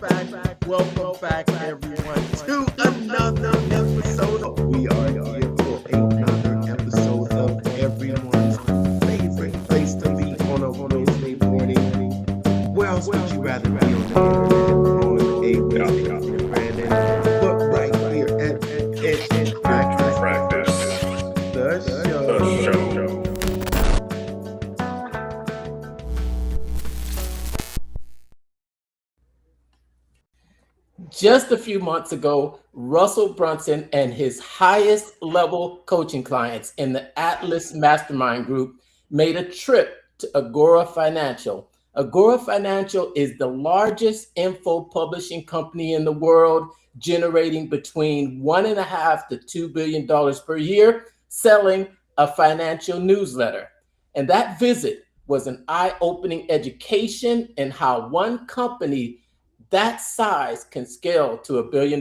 Welcome back, everyone, to another episode. We are here for another episode of everyone's favorite place to be on a Wednesday morning. Where else would you rather be on the internet on a Wednesday morning, Brandon? But right here at Practice, the show. Just a few months ago, Russell Brunson and his highest level coaching clients in the Atlas Mastermind group made a trip to Agora Financial. Agora Financial is the largest info publishing company in the world, generating between $1.5 to $2 billion per year, selling a financial newsletter. And that visit was an eye-opening education in how one company that size can scale to $1 billion.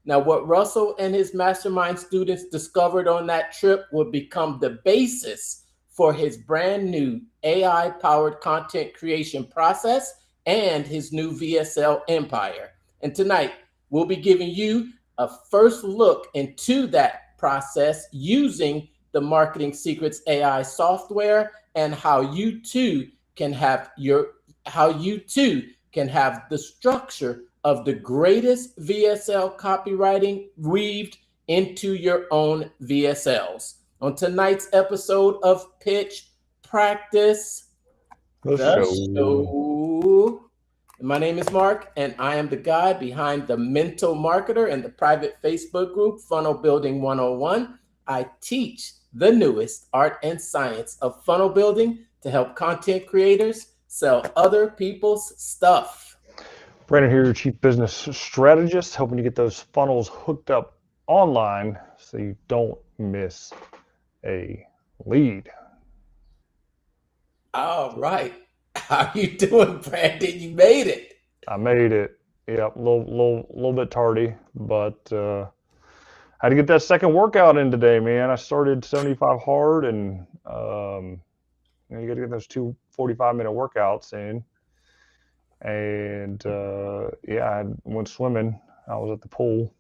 Now, what Russell and his mastermind students discovered on that trip would become the basis for his brand new AI-powered content creation process and his new VSL Empire. And tonight, we'll be giving you a first look into that process using the Marketing Secrets AI software and how you too can have the structure of the greatest VSL copywriting weaved into your own VSLs. On tonight's episode of Pitch Practice, the show. My name is Mark, and I am the guy behind the Mental Marketer and the private Facebook group Funnel Building 101. I teach the newest art and science of funnel building to help content creators sell other people's stuff. Brandon here, your Chief Business Strategist, helping you get those funnels hooked up online so you don't miss a lead. All right. How you doing, Brandon? You made it. I made it. Yep, a little bit tardy, but had to get that second workout in today, man. I started 75 hard, and you got to get those 2 45-minute workouts in. And I went swimming. I was at the pool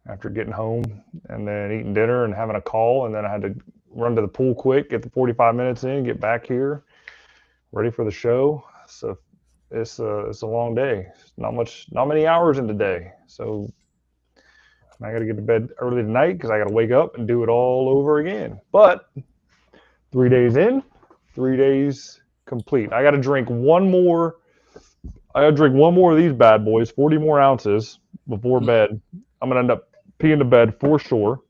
after getting home and then eating dinner and having a call. And then I had to run to the pool quick, get the 45 minutes in, get back here, ready for the show. So it's a long day. Not many hours in the day. So I got to get to bed early tonight because I got to wake up and do it all over again. But 3 days in, 3 days complete. I got to drink one more of these bad boys, 40 more ounces before bed. I'm going to end up peeing to bed for sure.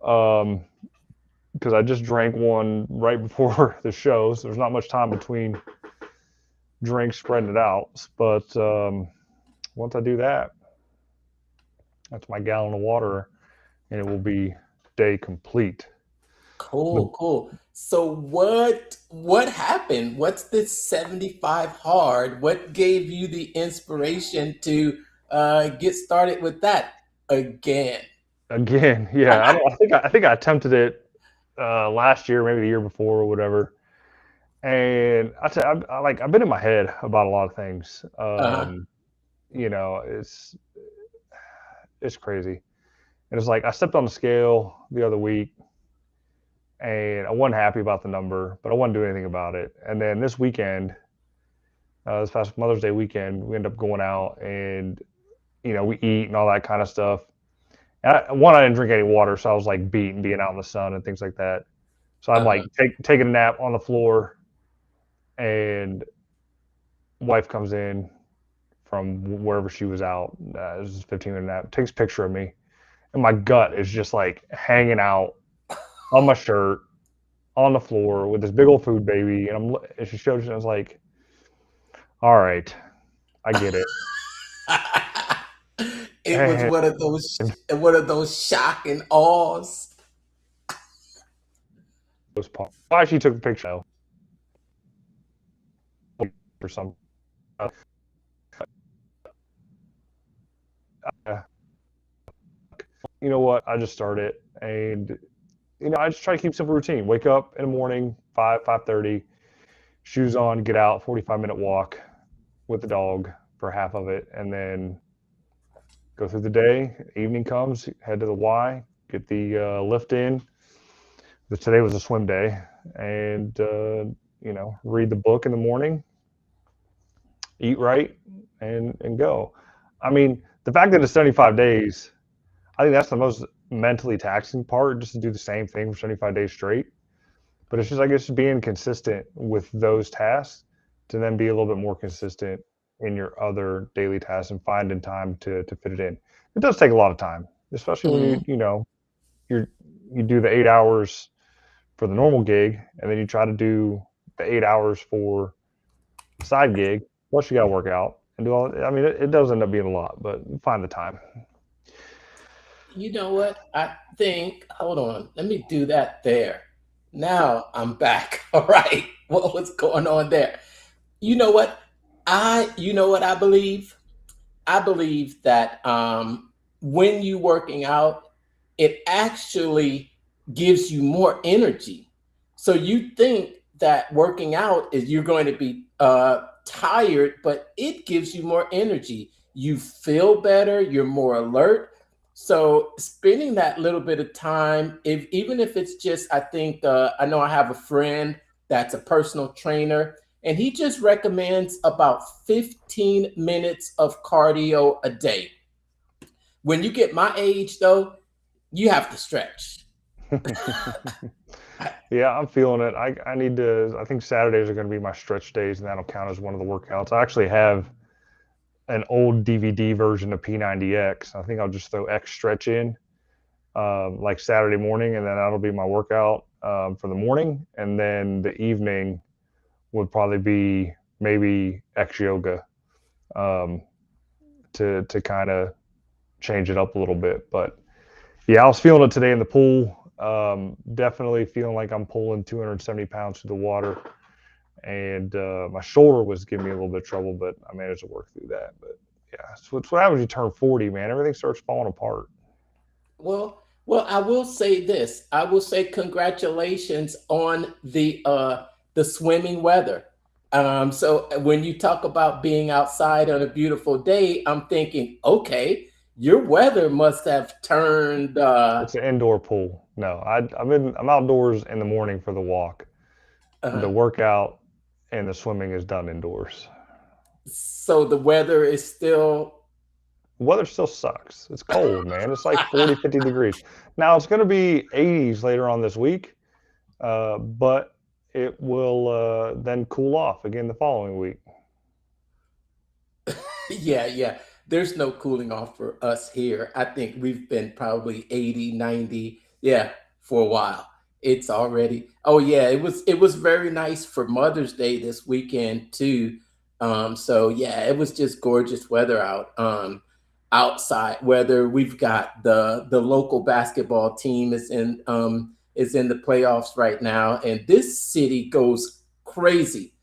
Because I just drank one right before the show, so there's not much time between drinks spreading it out. But once I do that, that's my gallon of water, and it will be day complete. Cool. So what happened? What's this 75 hard? What gave you the inspiration to get started with that again? Yeah. I think I attempted it last year, maybe the year before or whatever. And I've been in my head about a lot of things. It's crazy. And it's like I stepped on the scale the other week, and I wasn't happy about the number, but I wasn't doing anything about it. And then this weekend, this past Mother's Day weekend, we ended up going out and, we eat and all that kind of stuff. And I didn't drink any water, so I was like beat being out in the sun and things like that. So I'm like taking a nap on the floor, and wife comes in from wherever she was out. It was just a 15-minute nap, takes a picture of me, and my gut is just like hanging out on my shirt, on the floor with this big old food baby. And she showed it, and I was like, all right, I get it. It was one of those shock and awes. Why she took the picture or something. You know what? I just started, and I just try to keep simple routine. Wake up in the morning, 5:30, shoes on, get out, 45-minute walk with the dog, for half of it, and then go through the day. Evening comes, head to the Y, get the lift in. Today was a swim day, and read the book in the morning, eat right, and go. I mean, the fact that it's 75 days, I think that's the most mentally taxing part, just to do the same thing for 75 days straight. But it's just, I guess, being consistent with those tasks to then be a little bit more consistent in your other daily tasks and finding time to fit it in. It does take a lot of time, especially when you do the 8 hours for the normal gig, and then you try to do the 8 hours for the side gig. Plus, you got to work out and do all. I mean, it does end up being a lot, but find the time. You know what? I think, hold on, let me do that there. Now I'm back. All right. What was going on there? You know what? I believe? I believe that when you're working out, it actually gives you more energy. So you think that working out is you're going to be tired, but it gives you more energy. You feel better, you're more alert. So spending that little bit of time, even if it's just, I think, I know I have a friend that's a personal trainer, and he just recommends about 15 minutes of cardio a day. When you get my age, though, you have to stretch. Yeah, I'm feeling it. I need to, I think Saturdays are going to be my stretch days, and that'll count as one of the workouts. I actually have an old DVD version of P90X. I think I'll just throw X stretch in like Saturday morning, and then that'll be my workout for the morning. And then the evening would probably be maybe X yoga to kind of change it up a little bit. But yeah, I was feeling it today in the pool. Definitely feeling like I'm pulling 270 pounds through the water. And my shoulder was giving me a little bit of trouble, but I managed to work through that. But yeah, so it's what happens when you turn 40, man. Everything starts falling apart. Well, I will say this. I will say congratulations on the swimming weather. So when you talk about being outside on a beautiful day, I'm thinking, okay, your weather must have turned. It's an indoor pool. No, I'm outdoors in the morning for the walk. The workout and the swimming is done indoors. So the weather is still. Weather still sucks. It's cold, man. It's like 40, 50 degrees. Now it's going to be 80s later on this week, but it will then cool off again the following week. Yeah. There's no cooling off for us here. I think we've been probably 80, 90, for a while. It's already, oh yeah, it was very nice for Mother's Day this weekend too. So yeah, it was just gorgeous weather outside. Whether we've got the local basketball team is in the playoffs right now, and this city goes crazy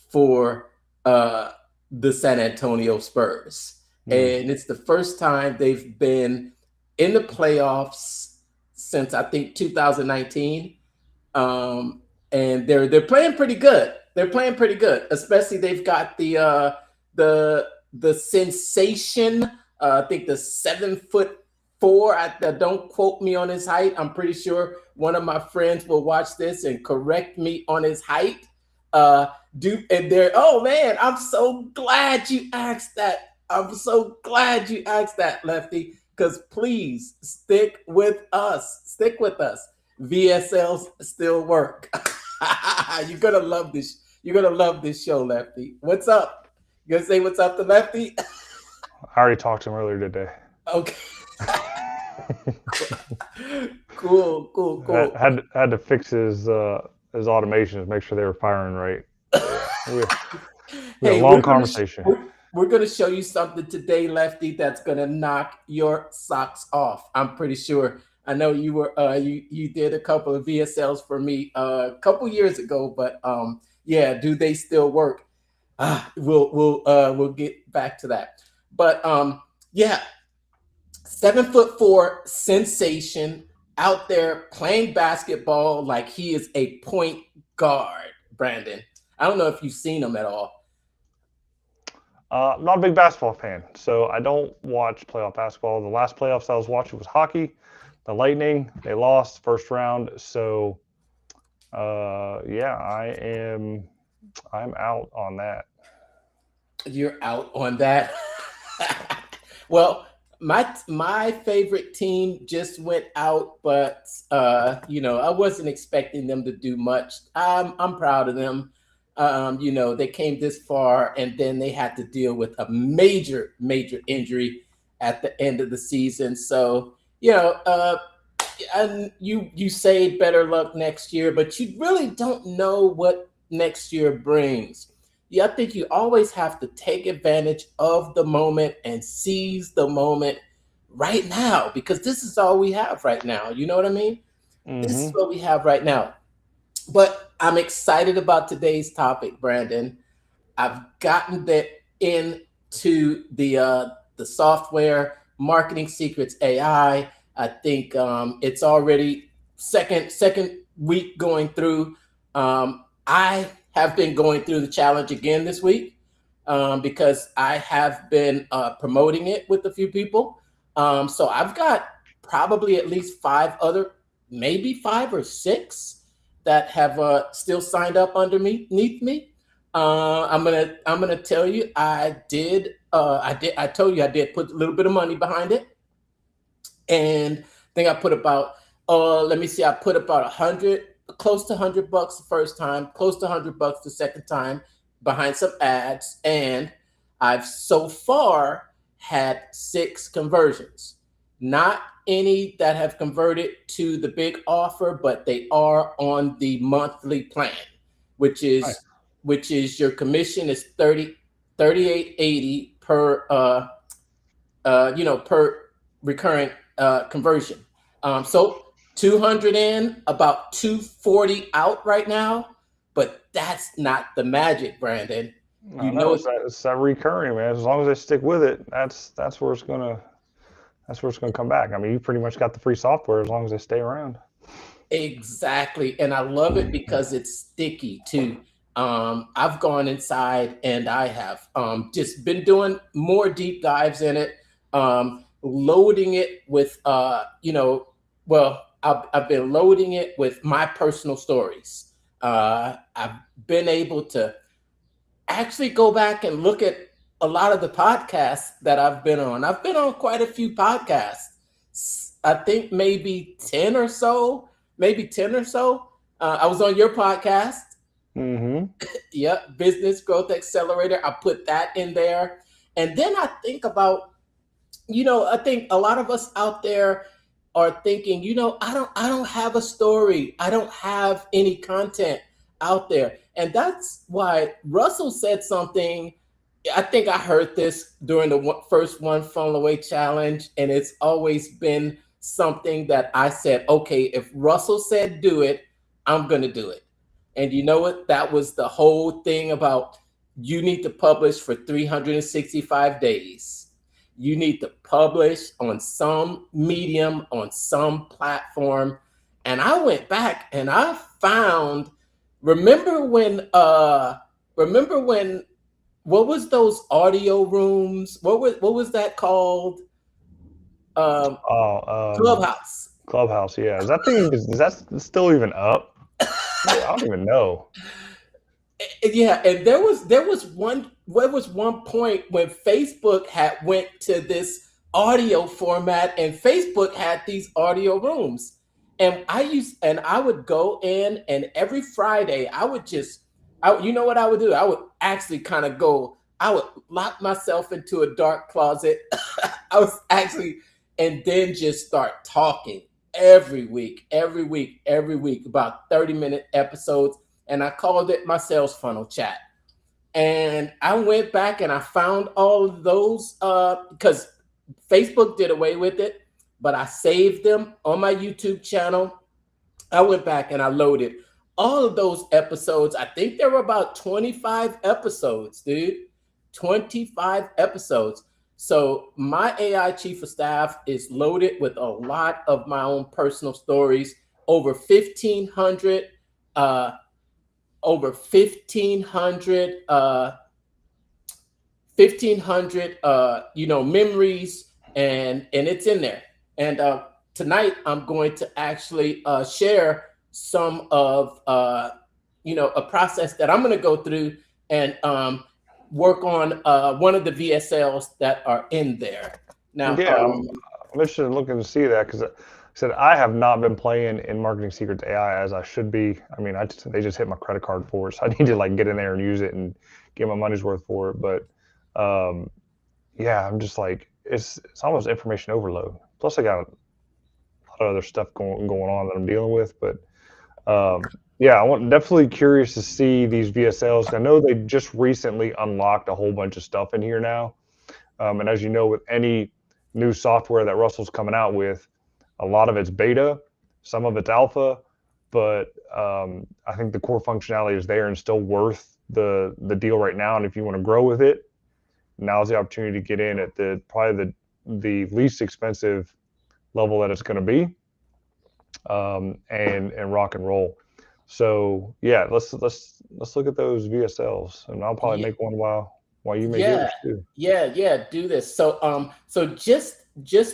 for the San Antonio Spurs. And it's the first time they've been in the playoffs since I think 2019. And they're playing pretty good. They're playing pretty good, especially they've got the sensation. I think the 7'4". Don't quote me on his height. I'm pretty sure one of my friends will watch this and correct me on his height. Oh man, I'm so glad you asked that. I'm so glad you asked that, Lefty, because please stick with us. Stick with us. VSLs still work. You're gonna love this. You're gonna love this show, Lefty. What's up? You gonna say what's up to Lefty? I already talked to him earlier today. Okay. Cool. Had to fix his automations, make sure they were firing right. We had a long conversation. We're going to show you something today, Lefty, that's going to knock your socks off. I'm pretty sure. I know you were you did a couple of VSLs for me a couple years ago, but yeah, do they still work? We'll get back to that. But yeah, 7'4" sensation out there playing basketball like he is a point guard, Brandon. I don't know if you've seen him at all. I'm not a big basketball fan, so I don't watch playoff basketball. The last playoffs I was watching was hockey. The Lightning, they lost first round. So, yeah, I'm out on that. You're out on that. Well, my favorite team just went out, but I wasn't expecting them to do much. I'm proud of them. They came this far, and then they had to deal with a major injury at the end of the season. So and you say better luck next year, but you really don't know what next year brings. Yeah, I think you always have to take advantage of the moment and seize the moment right now, because this is all we have right now. You know what I mean? This is what we have right now. But I'm excited about today's topic, Brandon. I've gotten that into the software marketing secrets AI. I think it's already second week going through. I have been going through the challenge again this week because I have been promoting it with a few people. So I've got probably at least maybe 5 or 6 that have still signed up underneath me. I'm gonna tell you, I told you I did put a little bit of money behind it, and I think I put about let me see, I put about 100, close to $100 the first time, close to $100 the second time behind some ads, and I've so far had 6 conversions. Not any that have converted to the big offer, but they are on the monthly plan, which is Right. your commission is 38.80 per per recurring conversion. So 200 in, about 240 out right now, but that's not the magic, Brandon. I know it's that recurring, man. As long as they stick with it, that's where it's gonna come back. I mean, you pretty much got the free software as long as they stay around. Exactly. And I love it because it's sticky too. I've gone inside and I have just been doing more deep dives in it, loading it with, I've been loading it with my personal stories. I've been able to actually go back and look at a lot of the podcasts that I've been on. I've been on quite a few podcasts. I think maybe 10 or so. I was on your podcast. Yep, Business Growth Accelerator. I put that in there. And then I think about, I think a lot of us out there are thinking, I don't have a story. I don't have any content out there. And that's why Russell said something. I think I heard this during the first One Funnel Away challenge, and it's always been something that I said, okay, if Russell said do it, I'm going to do it. And you know what? That was the whole thing about you need to publish for 365 days. You need to publish on some medium, on some platform. And I went back and I found, remember when, what was those audio rooms? What was that called? Clubhouse. Clubhouse, yeah. Is that still even up? I don't even know. Yeah, and there was one point when Facebook had went to this audio format, and Facebook had these audio rooms, and I would go in, and every Friday you know what I would do? I would actually I would lock myself into a dark closet. And then just start talking every week, about 30-minute episodes. And I called it my sales funnel chat. And I went back and I found all of those because Facebook did away with it, but I saved them on my YouTube channel. I went back and I loaded all of those episodes. I think there were about 25 episodes, dude. 25 episodes. So my AI chief of staff is loaded with a lot of my own personal stories, over 1,500 over 1,500 1,500 memories, and it's in there. And tonight I'm going to actually share some of a process that I'm going to go through and work on one of the VSLs that are in there. Now, Yeah, I'm interested in looking to see that because I said I have not been playing in Marketing Secrets AI as I should be. I mean, they just hit my credit card for it, so I need to like get in there and use it and get my money's worth for it. But yeah, I'm just like it's almost information overload. Plus, I got a lot of other stuff going on that I'm dealing with. But yeah, definitely curious to see these VSLs. I know they just recently unlocked a whole bunch of stuff in here now, and as you know, with any new software that Russell's coming out with, a lot of it's beta, some of it's alpha, but I think the core functionality is there and still worth the deal right now. And if you want to grow with it, now's the opportunity to get in at probably the least expensive level that it's going to be, and rock and roll. So yeah, let's look at those VSLs, and I'll probably make one while you make yours too. Yeah, do this. So just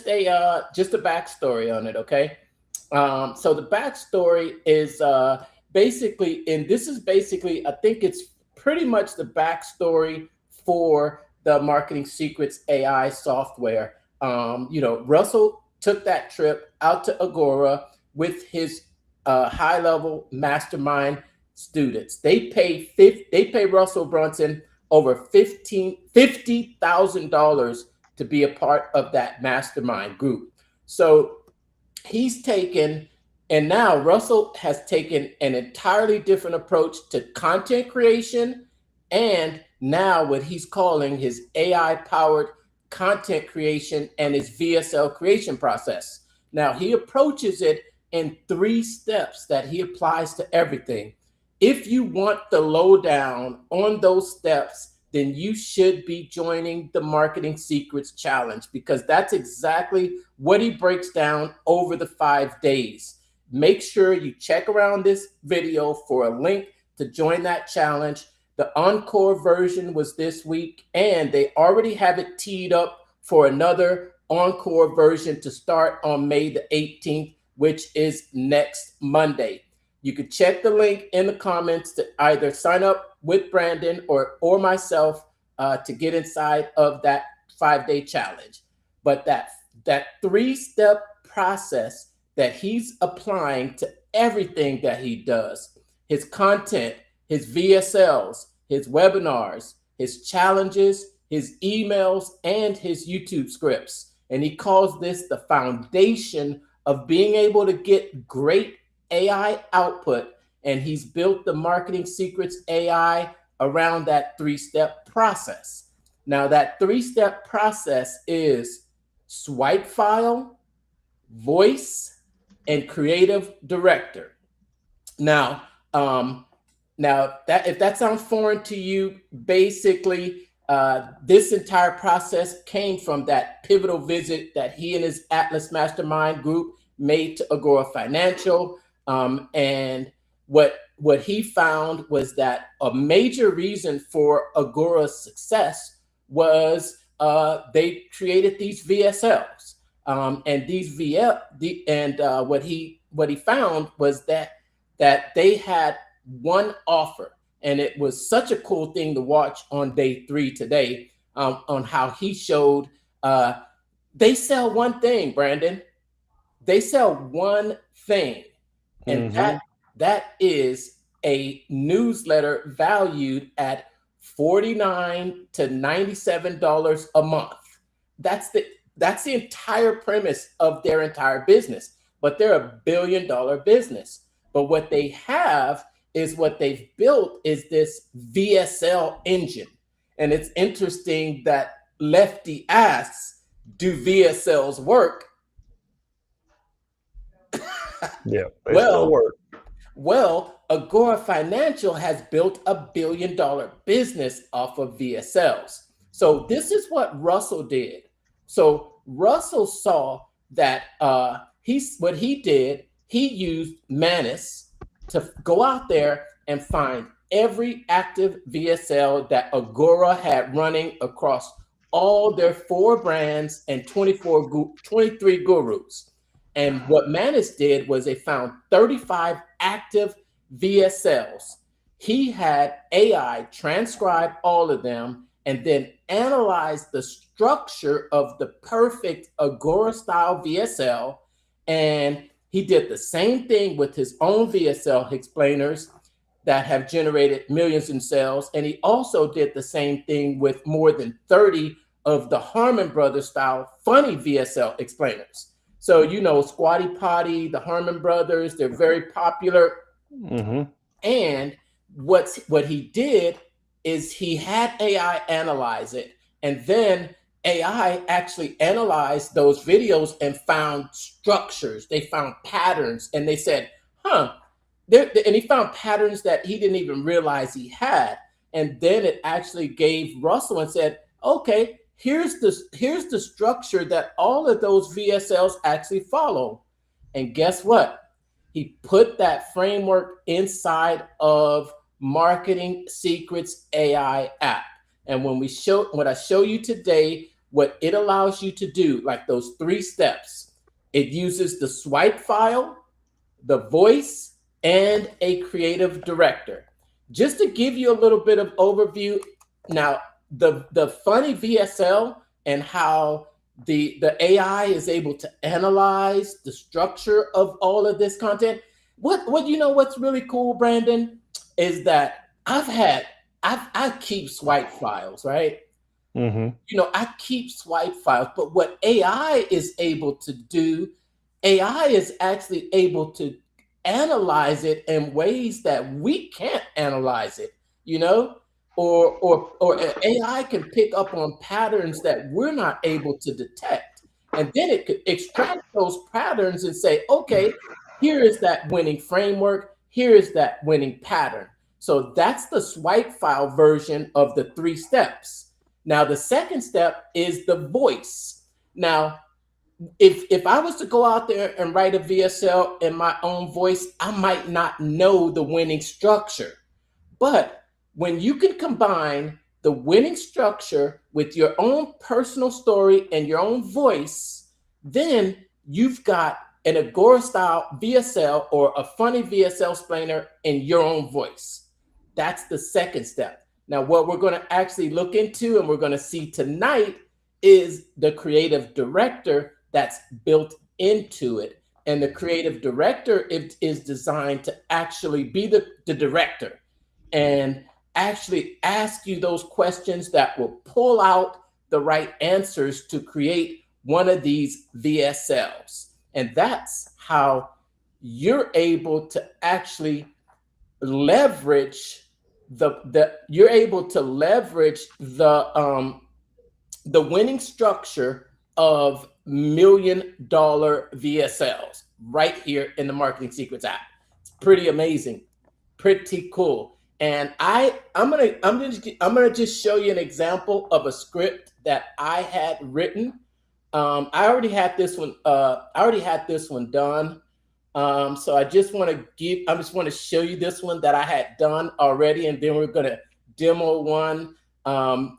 a backstory on it, okay? So the backstory is basically, and this is basically, I think it's pretty much the backstory for the Marketing Secrets AI software. Russell took that trip out to Agora with his high-level mastermind students. They pay Russell Brunson over $50,000 to be a part of that mastermind group. So he's taken, and now Russell has taken an entirely different approach to content creation, and now what he's calling his AI-powered content creation and his VSL creation process. Now he approaches it in 3 steps that he applies to everything. If you want the lowdown on those steps, then you should be joining the Marketing Secrets Challenge, because that's exactly what he breaks down over the 5 days. Make sure you check around this video for a link to join that challenge. The encore version was this week, and they already have it teed up for another encore version to start on May the 18th, which is next Monday. You could check the link in the comments to either sign up with Brandon or myself to get inside of that 5-day challenge. But that 3-step process that he's applying to everything that he does, his content, his VSLs, his webinars, his challenges, his emails, and his YouTube scripts. And he calls this the foundation of being able to get great AI output, and he's built the Marketing Secrets AI around that 3-step process. Now that 3-step process is swipe file, voice, and creative director. Now that if that sounds foreign to you, basically this entire process came from that pivotal visit that he and his Atlas Mastermind group made to Agora Financial. And what he found was that a major reason for Agora's success was they created these VSLs, and these what he found was that they had one offer, and it was such a cool thing to watch on day 3 today, on how he showed they sell one thing, Brandon. They sell one thing. And that is a newsletter valued at $49 to $97 a month. That's the entire premise of their entire business. But they're $1 billion business. But what they have is what they've built is this VSL engine. And it's interesting that Lefty asks, do VSLs work? Yeah, they still work. Well, Agora Financial has built a $1 billion business off of VSLs. So this is what Russell did. So Russell saw that he used Manus to go out there and find every active VSL that Agora had running across all their 4 brands and 23 gurus. And what Manis did was they found 35 active VSLs. He had AI transcribe all of them and then analyze the structure of the perfect Agora style VSL. And he did the same thing with his own VSL explainers that have generated millions in sales. And he also did the same thing with more than 30 of the Harmon Brothers style funny VSL explainers. So, you know, Squatty Potty, the Harmon Brothers, they're very popular. And what he did is he had AI analyze it, and then AI actually analyzed those videos and found structures. They found patterns, and they said, and he found patterns that he didn't even realize he had. And then it actually gave Russell and said, okay, here's the structure that all of those VSLs actually follow. And guess what? He put that framework inside of Marketing Secrets AI app. And when I show you today, what it allows you to do, like those 3 steps, it uses the swipe file, the voice, and a creative director. Just to give you a little bit of overview, now the funny VSL and how the AI is able to analyze the structure of all of this content. What you know what's really cool, Brandon, is that I keep swipe files, right? You know, I keep swipe files, but what AI is able to do, AI is actually able to analyze it in ways that we can't analyze it, you know, or AI can pick up on patterns that we're not able to detect. And then it could extract those patterns and say, okay, here is that winning framework. Here is that winning pattern. So that's the swipe file version of the 3 steps. Now, the second step is the voice. Now, if I was to go out there and write a VSL in my own voice, I might not know the winning structure. But when you can combine the winning structure with your own personal story and your own voice, then you've got an Agora style VSL or a funny VSL explainer in your own voice. That's the second step. Now, what we're going to actually look into and we're going to see tonight is the creative director that's built into it. And the creative director is designed to actually be the director and actually ask you those questions that will pull out the right answers to create one of these VSLs. And that's how you're able to actually leverage the winning structure of $1 million VSLs right here in the Marketing Secrets app. It's pretty amazing, pretty cool. And I'm gonna just show you an example of a script that I had written. I already had this one. Done. So I just want to show you this one that I had done already, and then we're gonna demo one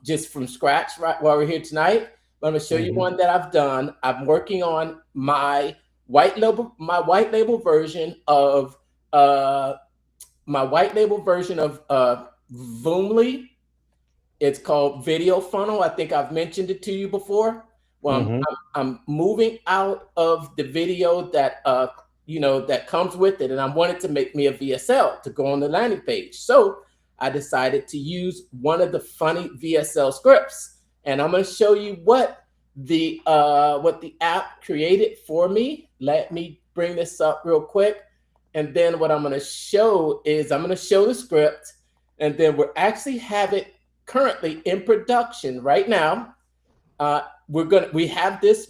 just from scratch right while we're here tonight. But I'm gonna show you one that I've done. I'm working on my white label version of Voomly. It's called Video Funnel. I think I've mentioned it to you before. Well, I'm moving out of the video that that comes with it, and I wanted to make me a VSL to go on the landing page. So I decided to use one of the funny VSL scripts, and I'm going to show you what the app created for me. Let me bring this up real quick. And then what I'm going to show is I'm going to show the script, and then we're actually have it currently in production right now. We have this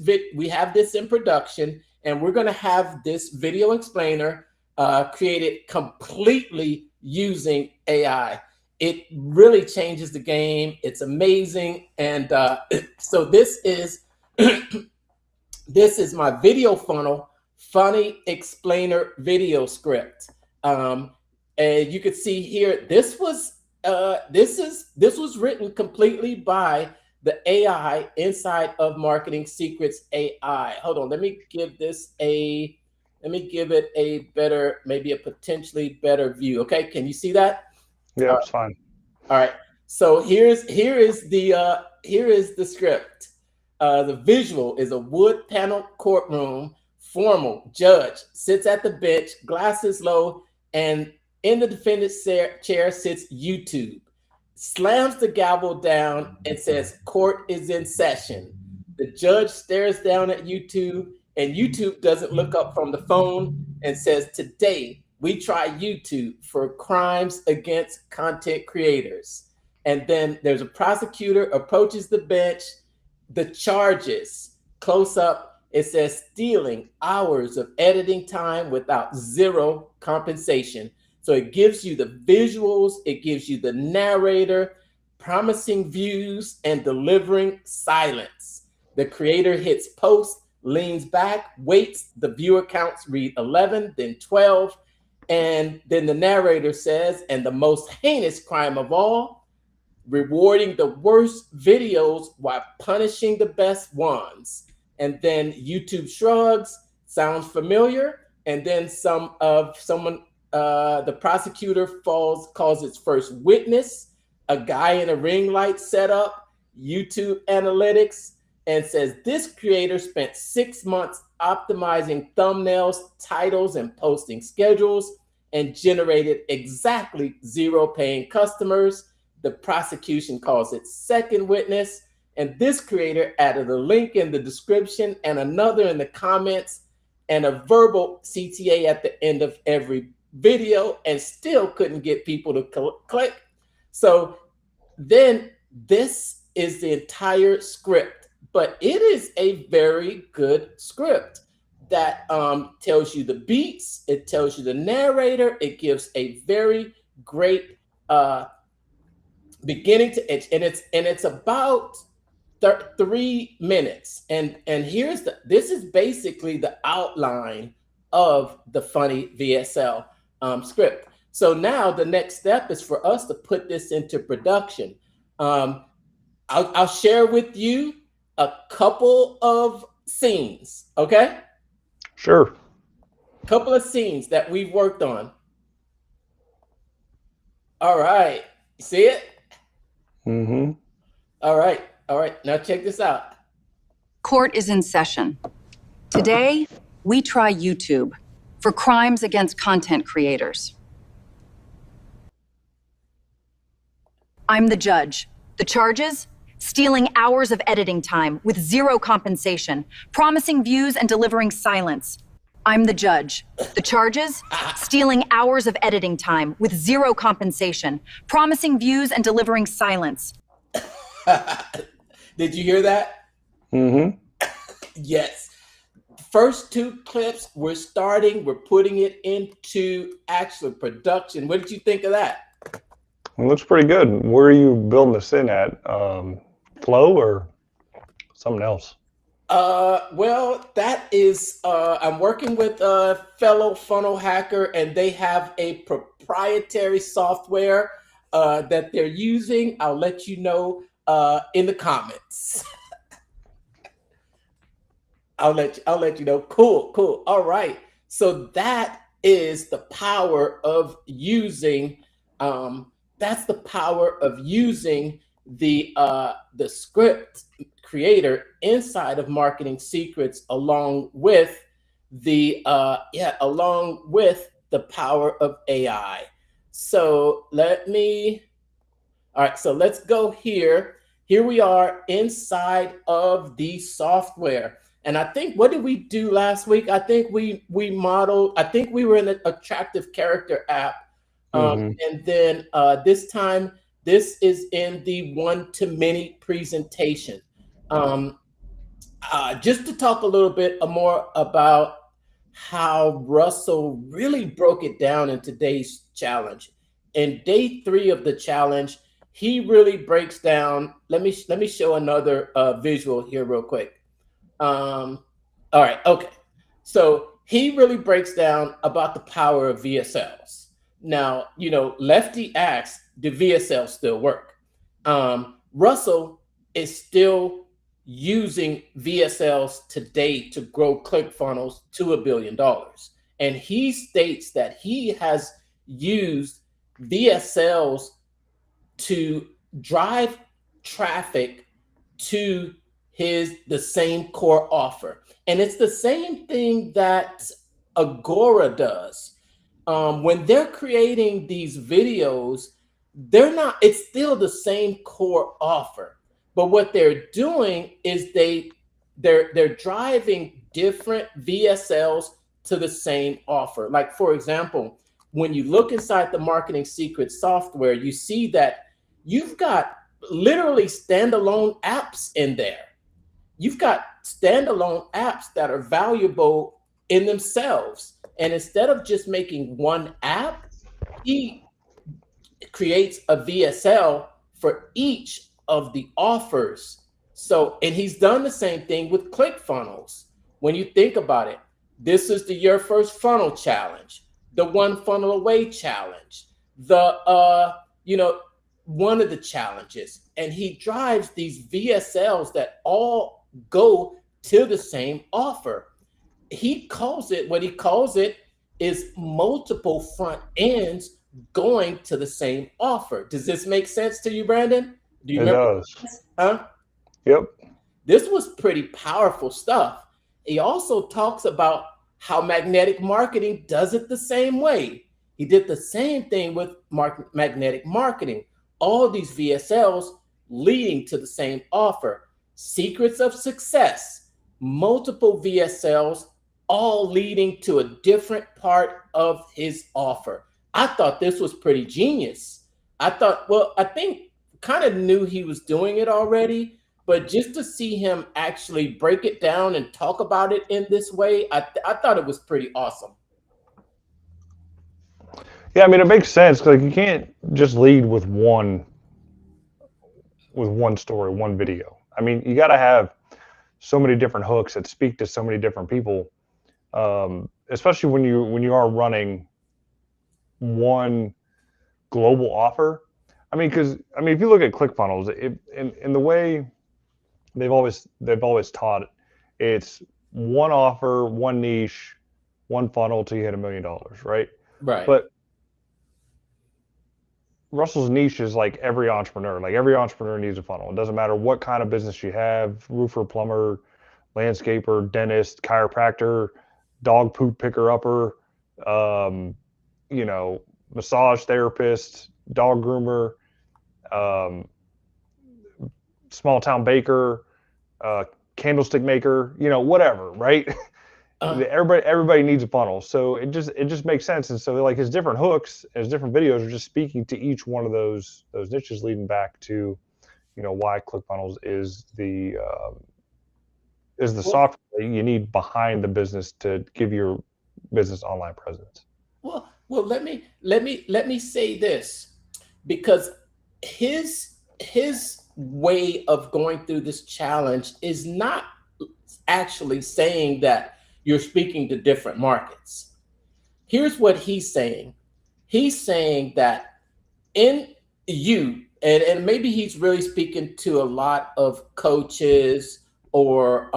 in production, and we're going to have this video explainer created completely using AI. It really changes the game. It's amazing, and so this is my video funnel funny explainer video script. And And you could see here, this was written completely by the AI inside of Marketing Secrets AI. Hold on, let me give it a better, maybe a potentially better view. Okay, can you see that? Yeah, it's fine. All right. So here is the script. The visual is a wood paneled courtroom. Formal judge sits at the bench, glasses low, and in the defendant's chair sits YouTube. Slams the gavel down and says, "Court is in session." The judge stares down at YouTube, and YouTube doesn't look up from the phone and says, "Today, we try YouTube for crimes against content creators." And then there's a prosecutor approaches the bench. The charges, close up, it says stealing hours of editing time without zero compensation. So it gives you the visuals, it gives you the narrator, promising views and delivering silence. The creator hits post, leans back, waits, the viewer counts read 11, then 12, and then the narrator says, and the most heinous crime of all, rewarding the worst videos while punishing the best ones. And then YouTube shrugs, sounds familiar, and then the prosecutor calls its first witness, a guy in a ring light setup, YouTube analytics, and says this creator spent 6 months optimizing thumbnails, titles, and posting schedules, and generated exactly 0 paying customers. The prosecution calls it second witness, and this creator added a link in the description and another in the comments and a verbal CTA at the end of every video, and still couldn't get people to click. So then this is the entire script, but it is a very good script that tells you the beats, it tells you the narrator, it gives a very great beginning to end, and it's about 3 minutes, and this is basically the outline of the funny VSL script. So now the next step is for us to put this into production. I'll share with you a couple of scenes, okay? Sure. Couple of scenes that we've worked on. All right, you see it? Mm-hmm. All right, now check this out. Court is in session. Today, we try YouTube for crimes against content creators. I'm the judge. The charges? Stealing hours of editing time with 0 compensation, promising views and delivering silence. I'm the judge. The charges? Stealing hours of editing time with 0 compensation, promising views and delivering silence. Did you hear that? Mm-hmm. Yes. First 2 clips, we're putting it into actual production. What did you think of that? It looks pretty good. Where are you building this in at? Flow or something else? Well, that is, I'm working with a fellow funnel hacker, and they have a proprietary software that they're using. I'll let you know in the comments. I'll let you know. Cool. All right. So that is the power of using. That's the power of using the script creator inside of Marketing Secrets, along with the power of AI. So so let's go here. Here we are inside of the software. And I think, what did we do last week? I think we modeled, I think we were in an attractive character app. And then this time, this is in the one-to-many presentation. Just to talk a little bit more about how Russell really broke it down in today's challenge. In day 3 of the challenge, he really breaks down. Let me show another visual here real quick. All right, okay. So he really breaks down about the power of VSLs. Now, Lefty asks, do VSL still work? Russell is still using VSLs today to grow ClickFunnels to $1 billion. And he states that he has used VSLs to drive traffic to the same core offer. And it's the same thing that Agora does. When they're creating these videos, it's still the same core offer. But what they're doing is they're driving different VSLs to the same offer. Like, for example, when you look inside the Marketing Secrets software, you see that you've got literally standalone apps in there. You've got standalone apps that are valuable in themselves. And instead of just making one app, he creates a VSL for each of the offers. And he's done the same thing with ClickFunnels. When you think about it, this is the Your First Funnel Challenge, the One Funnel Away Challenge, one of the challenges. And he drives these VSLs that all go to the same offer. What he calls it is multiple front ends going to the same offer. Does this make sense to you, Brandon? Do you remember? It does. Huh? Yep. This was pretty powerful stuff. He also talks about how magnetic marketing does it the same way. He did the same thing with magnetic marketing. All these VSLs leading to the same offer. Secrets of success, multiple VSLs, all leading to a different part of his offer. I thought this was pretty genius. I think kind of knew he was doing it already, but just to see him actually break it down and talk about it in this way, I thought it was pretty awesome. Yeah, I mean, it makes sense. Like, you can't just lead with one story, one video. I mean, you got to have so many different hooks that speak to so many different people, especially when you are running one global offer. I mean, if you look at ClickFunnels, in the way they've always taught it, it's one offer, one niche, one funnel till you hit $1 million, right? Right. But Russell's niche is like every entrepreneur. Like, every entrepreneur needs a funnel. It doesn't matter what kind of business you have: roofer, plumber, landscaper, dentist, chiropractor, dog poop picker upper, massage therapist, dog groomer, small town baker, candlestick maker, whatever, right? Everybody needs a funnel. So it just makes sense. And so, like, his different hooks, his different videos are just speaking to each one of those niches, leading back to, why ClickFunnels is the software you need behind the business to give your business online presence. Well, let me say this, because his way of going through this challenge is not actually saying that you're speaking to different markets. Here's what he's saying. He's saying that in you, and maybe he's really speaking to a lot of coaches or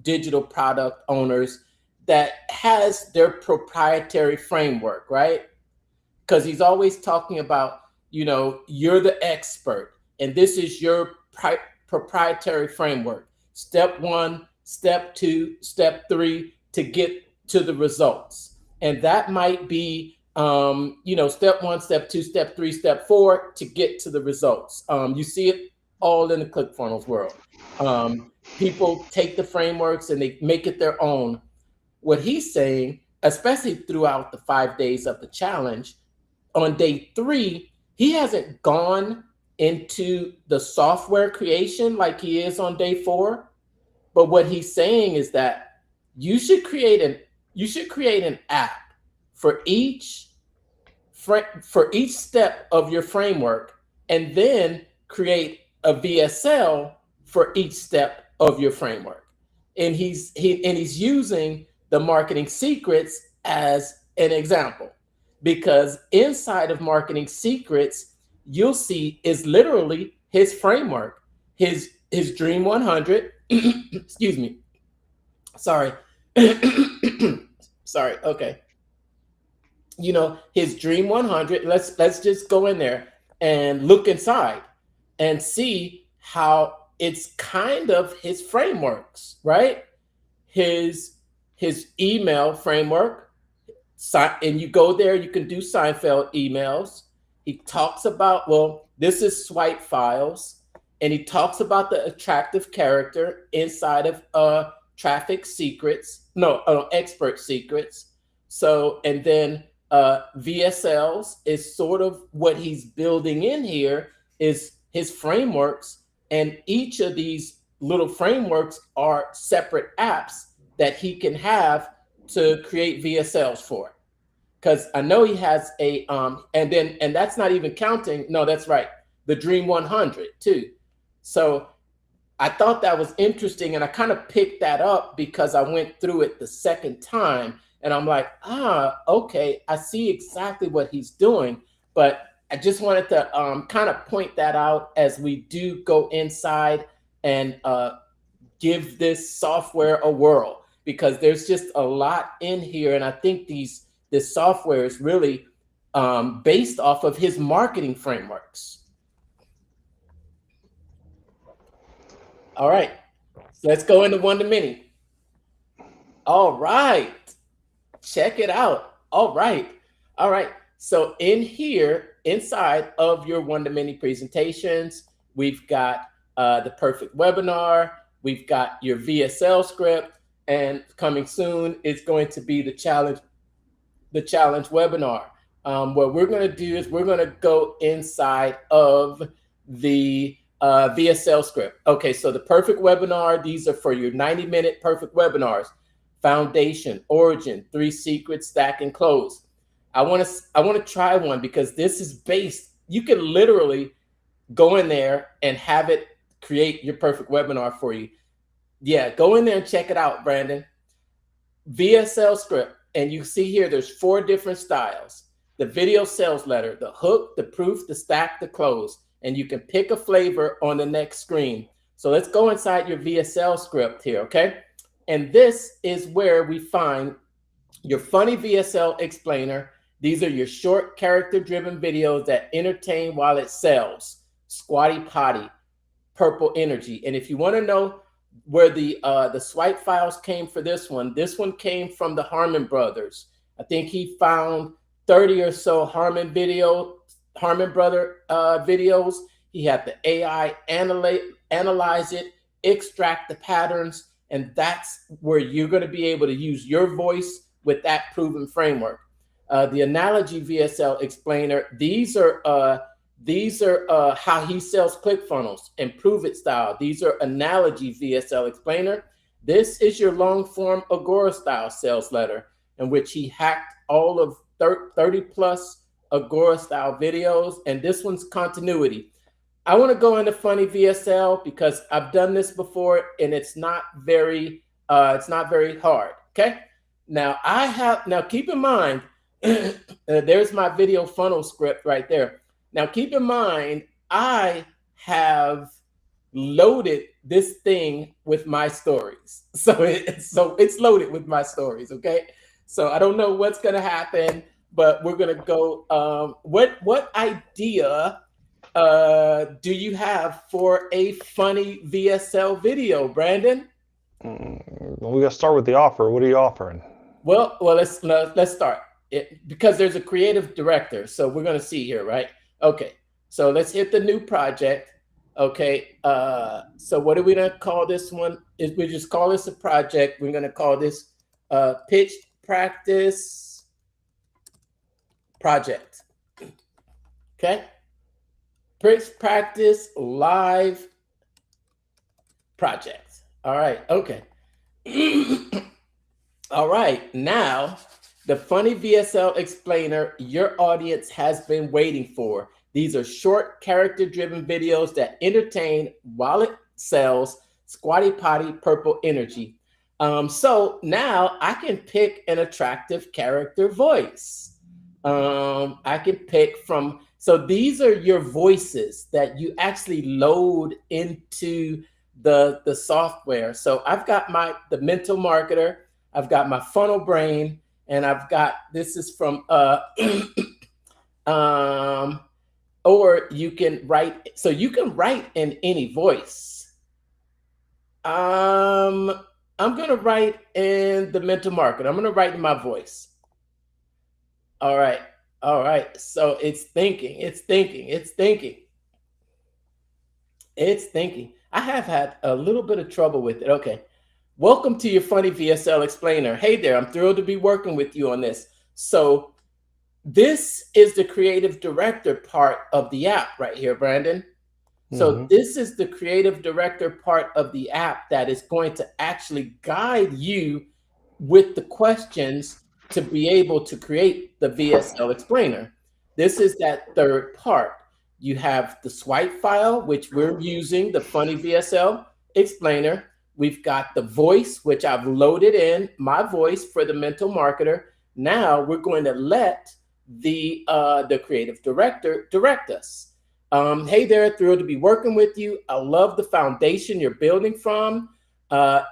digital product owners that has their proprietary framework, right? Because he's always talking about, you're the expert, and this is your proprietary framework. Step 1, step 2, step 3 to get to the results. And that might be, step 1, step 2, step 3, step 4 to get to the results. You see it all in the ClickFunnels world. People take the frameworks and they make it their own. What he's saying, especially throughout the 5 days of the challenge, on day 3, he hasn't gone into the software creation like he is on day 4. But what he's saying is that you should create an app for each step of your framework, and then create a VSL for each step of your framework. And he's using the Marketing Secrets as an example. because inside of Marketing Secrets, you'll see is literally his framework, his Dream 100. Excuse me. Sorry. Sorry. Okay. You know, his Dream 100. Let's just go in there and look inside and see how it's kind of his frameworks, right? His email framework, and you go there, you can do Seinfeld emails. He talks about, well, this is swipe files, and he talks about the attractive character inside of traffic secrets, expert secrets. So, and then VSLs is sort of what he's building in here is his frameworks, and each of these little frameworks are separate apps that he can have to create VSLs for. Because I know he has a and that's not even counting. No, that's right, the Dream 100 too. So I thought that was interesting, and I kind of picked that up because I went through it the second time, and I'm like, okay, I see exactly what he's doing. But I just wanted to kind of point that out as we do go inside and give this software a whirl, because there's just a lot in here, and I think this software is really based off of his marketing frameworks. All right, so let's go into one to many. All right, check it out. All right. So in here, inside of your one to many presentations, we've got the perfect webinar. We've got your VSL script, and coming soon is going to be the challenge webinar. What we're going to do is we're going to go inside of the VSL script. Okay, so the perfect webinar, these are for your 90-minute perfect webinars: foundation, origin, 3 secrets, stack, and close. I want to try one because this is based. You can literally go in there and have it create your perfect webinar for you. Yeah, go in there and check it out, Brandon. VSL script. And you see here, there's 4 different styles: the video sales letter, the hook, the proof, the stack, the close. And you can pick a flavor on the next screen. So let's go inside your VSL script here, okay? And this is where we find your funny VSL explainer. These are your short character-driven videos that entertain while it sells. Squatty Potty, Purple Energy. And if you want to know where the swipe files came for this one came from the Harmon brothers. I think he found 30 or so Harmon brother videos. He had the AI analyze it, extract the patterns, and that's where you're going to be able to use your voice with that proven framework. The analogy VSL explainer, these are how he sells ClickFunnels and Prove It style. These are analogy VSL explainer. This is your long form Agora style sales letter, in which he hacked all of 30 plus Agora style videos. And this one's continuity. I want to go into funny VSL because I've done this before and it's not very hard. Okay. Now keep in mind, there's my video funnel script right there. Now, keep in mind, I have loaded this thing with my stories. So it's loaded with my stories, okay? So I don't know what's going to happen, but we're going to go. What idea do you have for a funny VSL video, Brandon? Well, we got to start with the offer. What are you offering? Well, let's start. Because there's a creative director. So we're going to see here, right? Okay, so let's hit the new project. Okay, so what are we gonna call this one? We just call this a project. We're gonna call this pitch practice project. Okay, pitch practice live project. All right, okay. All right, now the funny VSL explainer your audience has been waiting for. These are short character-driven videos that entertain while it sells. Squatty Potty, Purple Energy. So now I can pick an attractive character voice. I can pick from, so these are your voices that you actually load into the software. So I've got the mental marketer, I've got my funnel brain, and I've got, this is from, or you can write, so you can write in any voice. I'm going to write in the mental marketer. I'm going to write in my voice. All right. All right. So it's thinking. I have had a little bit of trouble with it. Okay. Welcome to your funny VSL explainer. Hey there. I'm thrilled to be working with you on this. So this is the creative director part of the app right here, Brandon. So this is the creative director part of the app that is going to actually guide you with the questions to be able to create the VSL explainer. This is that third part. You have the swipe file, which we're using, the funny VSL explainer. We've got the voice, which I've loaded in my voice for the mental marketer. Now we're going to let the creative director direct us. Hey there, thrilled to be working with you. I love the foundation you're building from.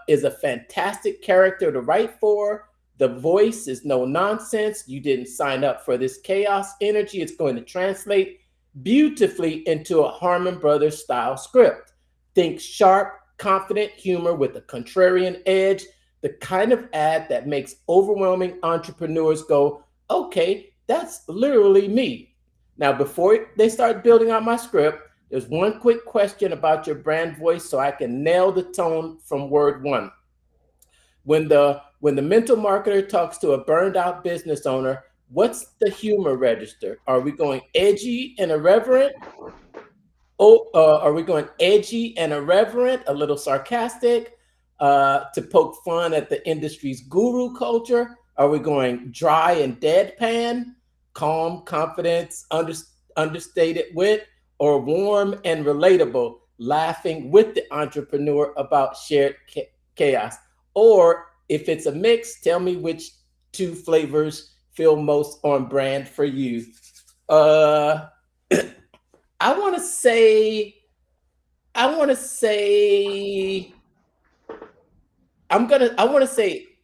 Is a fantastic character to write for. The voice is no nonsense. You didn't sign up for this chaos energy. It's going to translate beautifully into a Harmon Brothers style script. Think sharp, confident humor with a contrarian edge, the kind of ad that makes overwhelming entrepreneurs go, okay, that's literally me. Now, before they start building out my script, there's one quick question about your brand voice so I can nail the tone from word one. When the mental marketer talks to a burned out business owner, what's the humor register? Are we going edgy and irreverent? Are we going edgy and irreverent, a little sarcastic, to poke fun at the industry's guru culture? Are we going dry and deadpan, calm, confidence, understated wit, or warm and relatable, laughing with the entrepreneur about shared chaos? Or if it's a mix, tell me which two flavors feel most on brand for you. I want to say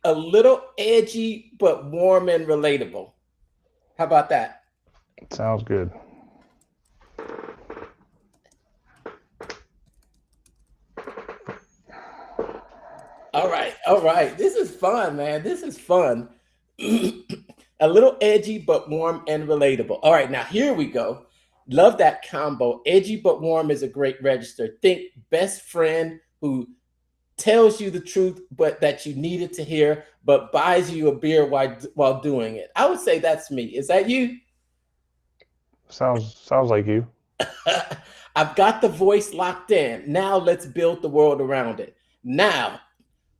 a little edgy but warm and relatable. How about that? Sounds good. All right. This is fun, man. This is fun. A little edgy but warm and relatable. All right, now here we go. Love that combo. Edgy but warm is a great register. Think best friend who tells you the truth, but that you needed to hear, but buys you a beer while doing it. I would say that's me. Is that you? Sounds like you. I've got the voice locked in. Now let's build the world around it. Now,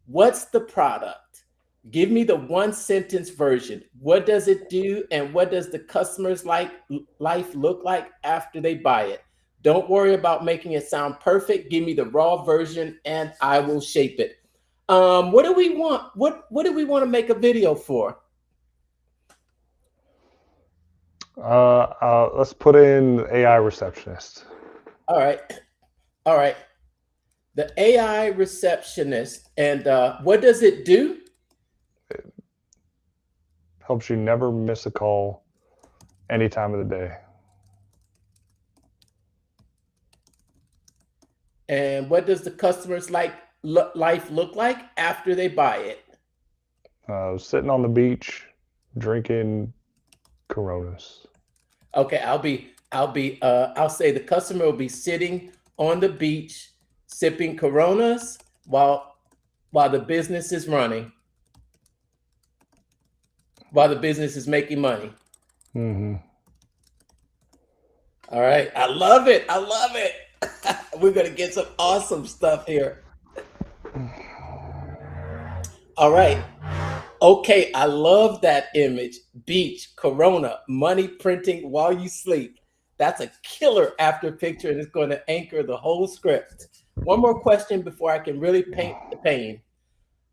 what's the product? Give me the one sentence version. What does it do? And what does the customer's life look like after they buy it? Don't worry about making it sound perfect. Give me the raw version and I will shape it. What do we want? What do we want to make a video for? Let's put in AI receptionist. All right. The AI receptionist, and what does it do? It helps you never miss a call any time of the day. And what does the customer's life look like after they buy it? Sitting on the beach, drinking Coronas. Okay, I'll say the customer will be sitting on the beach, sipping Coronas while the business is running, while the business is making money. Mm-hmm. All right, I love it. We're gonna get some awesome stuff here. All right. Okay, I love that image. Beach, Corona, money printing while you sleep. That's a killer after picture and it's going to anchor the whole script. One more question before I can really paint the pain.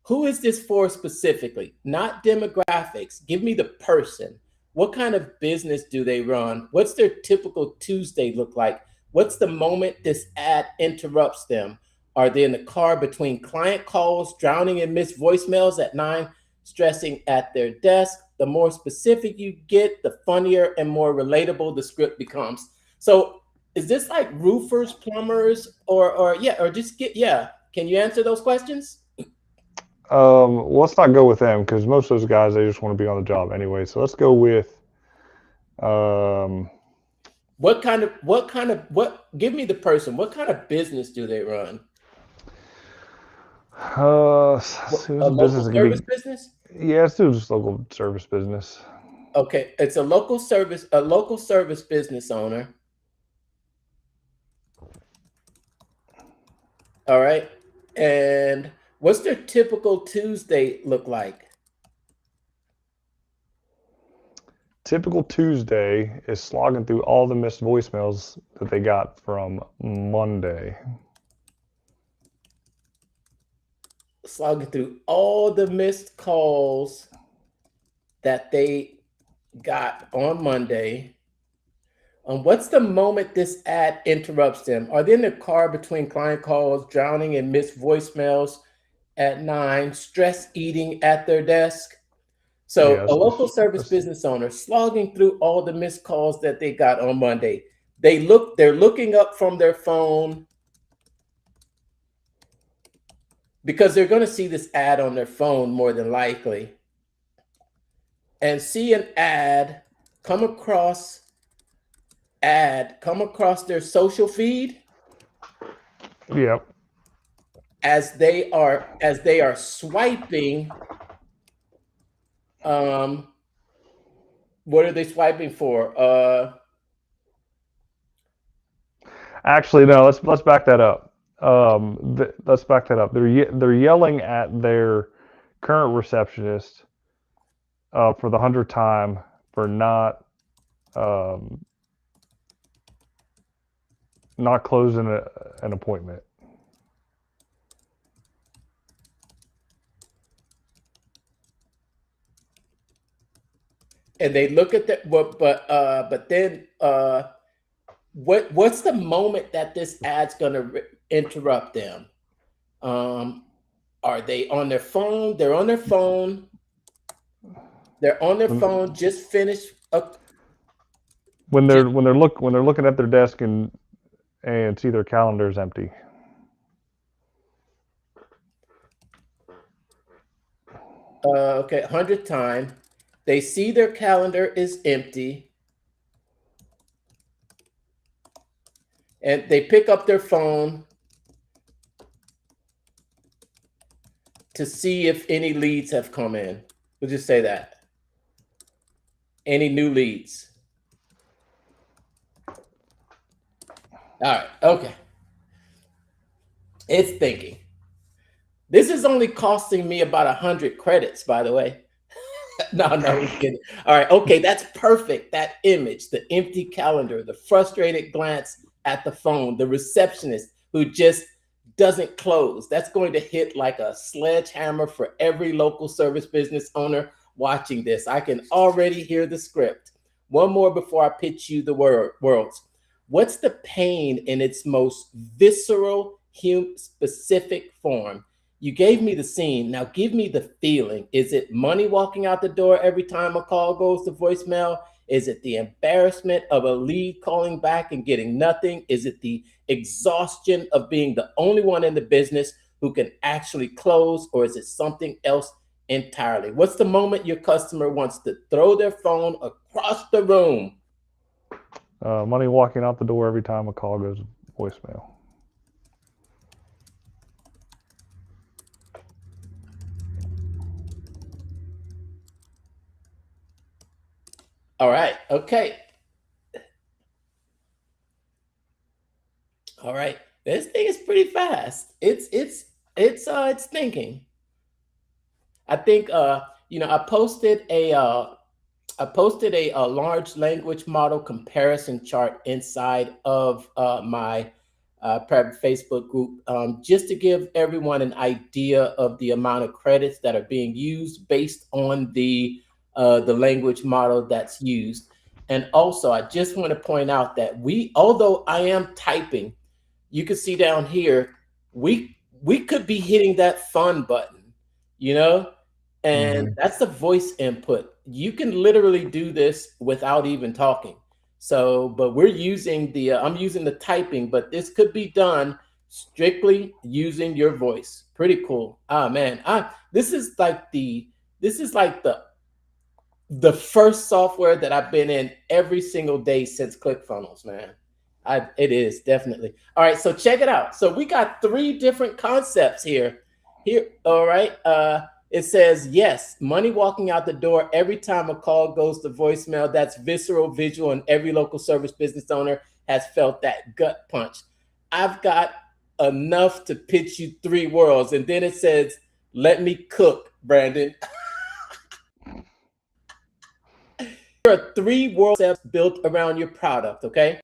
Who is this for specifically? Not demographics. Give me the person. What kind of business do they run? What's their typical Tuesday look like? What's the moment this ad interrupts them? Are they in the car between client calls, drowning in missed voicemails at 9, stressing at their desk? The more specific you get, the funnier and more relatable the script becomes. So is this like roofers, plumbers, or just can you answer those questions? Let's not go with them because most of those guys, they just want to be on the job anyway. So let's go with give me the person. What kind of business do they run? A local service business? Yeah, let's do just local service business. Okay, it's a local service business owner. All right. And what's their typical Tuesday look like? Typical Tuesday is slogging through all the missed voicemails that they got from Monday. Slogging through all the missed calls that they got on Monday. What's the moment this ad interrupts them? Are they in the car between client calls, drowning in missed voicemails at 9, stress eating at their desk? So a local service business owner slogging through all the missed calls that they got on Monday. They're looking up from their phone because they're going to see this ad on their phone more than likely, and see an ad come across their social feed. Yep. As they are swiping. What are they swiping for? Actually, no. Let's back that up. Let's back that up. They're yelling at their current receptionist for the 100th time for not closing an appointment. And they look at that, but then what's the moment that this ad's going to interrupt them? Are they on their phone? They're on their phone. Just finished. When they're looking at their desk and see their calendar is empty. Okay, 100th time. They see their calendar is empty, and they pick up their phone to see if any leads have come in. We'll just say that. Any new leads. All right, okay. It's thinking. This is only costing me about 100 credits, by the way. No, I'm kidding. All right, okay, that's perfect. That image, the empty calendar, the frustrated glance at the phone, the receptionist who just doesn't close. That's going to hit like a sledgehammer for every local service business owner watching this. I can already hear the script. One more before I pitch you the words. What's the pain in its most visceral, specific form? You gave me the scene. Now give me the feeling. Is it money walking out the door every time a call goes to voicemail? Is it the embarrassment of a lead calling back and getting nothing? Is it the exhaustion of being the only one in the business who can actually close? Or is it something else entirely? What's the moment your customer wants to throw their phone across the room? Money walking out the door every time a call goes to voicemail. All right. Okay. All right. This thing is pretty fast. It's thinking. I think I posted a large language model comparison chart inside of my private Facebook group, just to give everyone an idea of the amount of credits that are being used based on the the language model that's used. And also, I just want to point out that although I am typing, you can see down here, we could be hitting that fun button, and that's the voice input. You can literally do this without even talking. So, but we're using I'm using the typing, but this could be done strictly using your voice. Pretty cool. Ah, man, this is like the first software that I've been in every single day since ClickFunnels, man. It is definitely. All right, so check it out. So we got 3 different concepts here. All right. It says, yes, money walking out the door every time a call goes to voicemail. That's visceral, visual, and every local service business owner has felt that gut punch. I've got enough to pitch you 3 worlds. And then it says, let me cook, Brandon. There are 3 world concepts built around your product, okay?